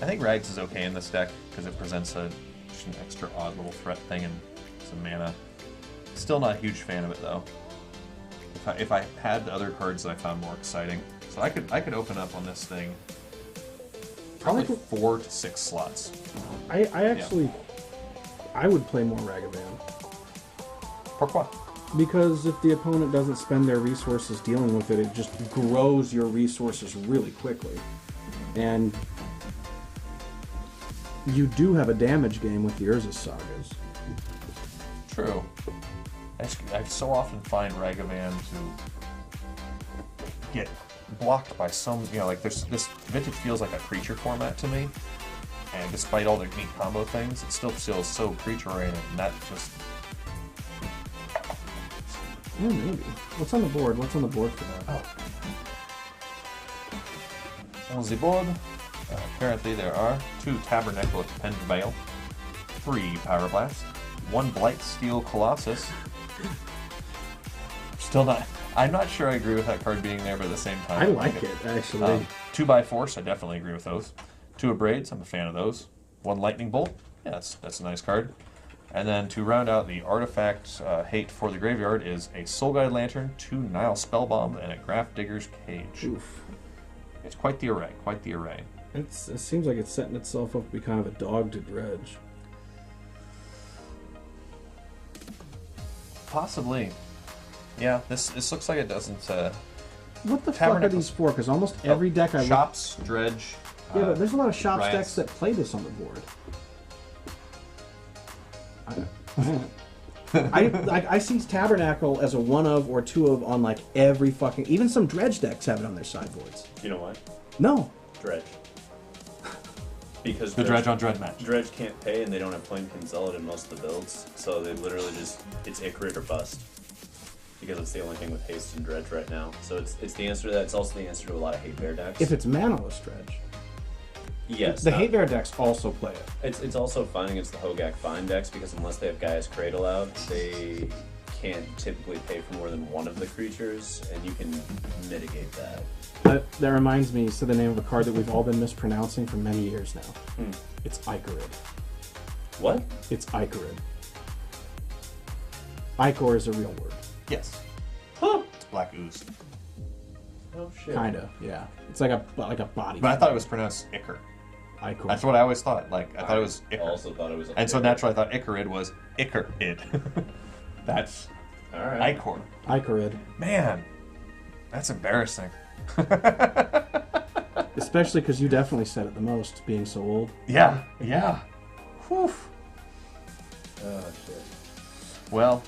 A: I think Rags is okay in this deck, because it presents just an extra odd little threat thing and some mana. Still not a huge fan of it, though. If I had the other cards that I found more exciting. So I could open up on this thing probably 4 to 6 slots.
B: I actually... I would play more Ragavan.
A: Pourquoi?
B: Because if the opponent doesn't spend their resources dealing with it, it just grows your resources really quickly. And you do have a damage game with the Urza Sagas.
A: True. I so often find Ragavan to get blocked by some, like this Vintage feels like a creature format to me. And despite all the neat combo things, it still feels so creature-oriented, and that just...
B: Yeah, maybe. What's on the board? What's on the board for that?
A: On the board, apparently there are 2 Tabernacle of Pend Veil, 3 Pyroblast, 1 Blightsteel Colossus. Still not. I'm not sure I agree with that card being there, but at the same time,
B: I like it, actually.
A: 2 by Force, I definitely agree with those. 2 of Braids, I'm a fan of those. 1 Lightning Bolt, yeah, that's a nice card. And then to round out the artifact hate for the graveyard is a Soul Guide Lantern, 2 Nile Spellbomb, and a Graph Digger's Cage.
B: Oof.
A: It's quite the array, quite the array.
B: It seems like it's setting itself up to be kind of a dog to dredge.
A: Possibly. Yeah, this looks like it doesn't.
B: What the fuck are
A: Tabernacle.
B: these for? Because almost every deck I look...
A: Shops, Dredge.
B: Yeah, but there's a lot of Shops
A: Riots.
B: decks that play this on the board. I see Tabernacle as a 1 of or 2 of on like every fucking... Even some Dredge decks have it on their sideboards.
C: You know what?
B: No.
C: Dredge. Because
A: The Dredge on Dredge match.
C: Dredge can't pay, and they don't have Plainkin Zealot in most of the builds, so they literally just it's Icarid or bust. Because it's the only thing with haste and Dredge right now. So it's the answer to that. It's also the answer to a lot of hate bear decks.
B: If it's manaless Dredge.
C: yes,
B: The hate bear decks also play it.
C: It's also fine against the Hogak Fine decks because unless they have Gaia's Cradle out, they can't typically pay for more than 1 of the creatures, and you can mitigate that.
B: That reminds me, so the name of a card that we've all been mispronouncing for many years now. It's Icarid.
C: What?
B: It's Icarid. Icor is a real word.
A: Yes.
C: Huh?
A: It's Black Ooze.
C: Oh shit.
B: Kinda, yeah. It's like a body.
A: But I thought it was pronounced Icar.
B: Icor.
A: That's what I always thought. Like, I thought it was
C: I
A: Icar.
C: also thought it was.
A: And so naturally I thought Icarid was Icarid. That's
C: All right.
A: Icor.
B: Icarid.
A: Man, that's embarrassing.
B: Especially because you definitely said it the most, being so old.
A: Yeah, yeah. Whew.
C: Oh shit.
A: Well,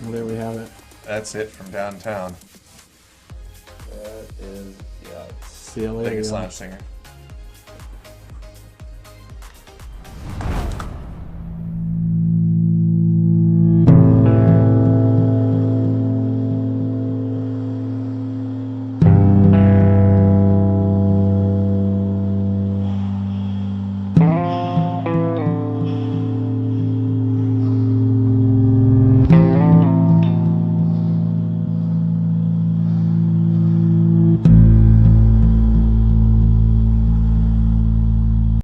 B: Well, there we have it.
A: that's it from downtown.
C: That is yeah.
B: See you later.
A: Biggest
B: y'all.
A: lounge singer.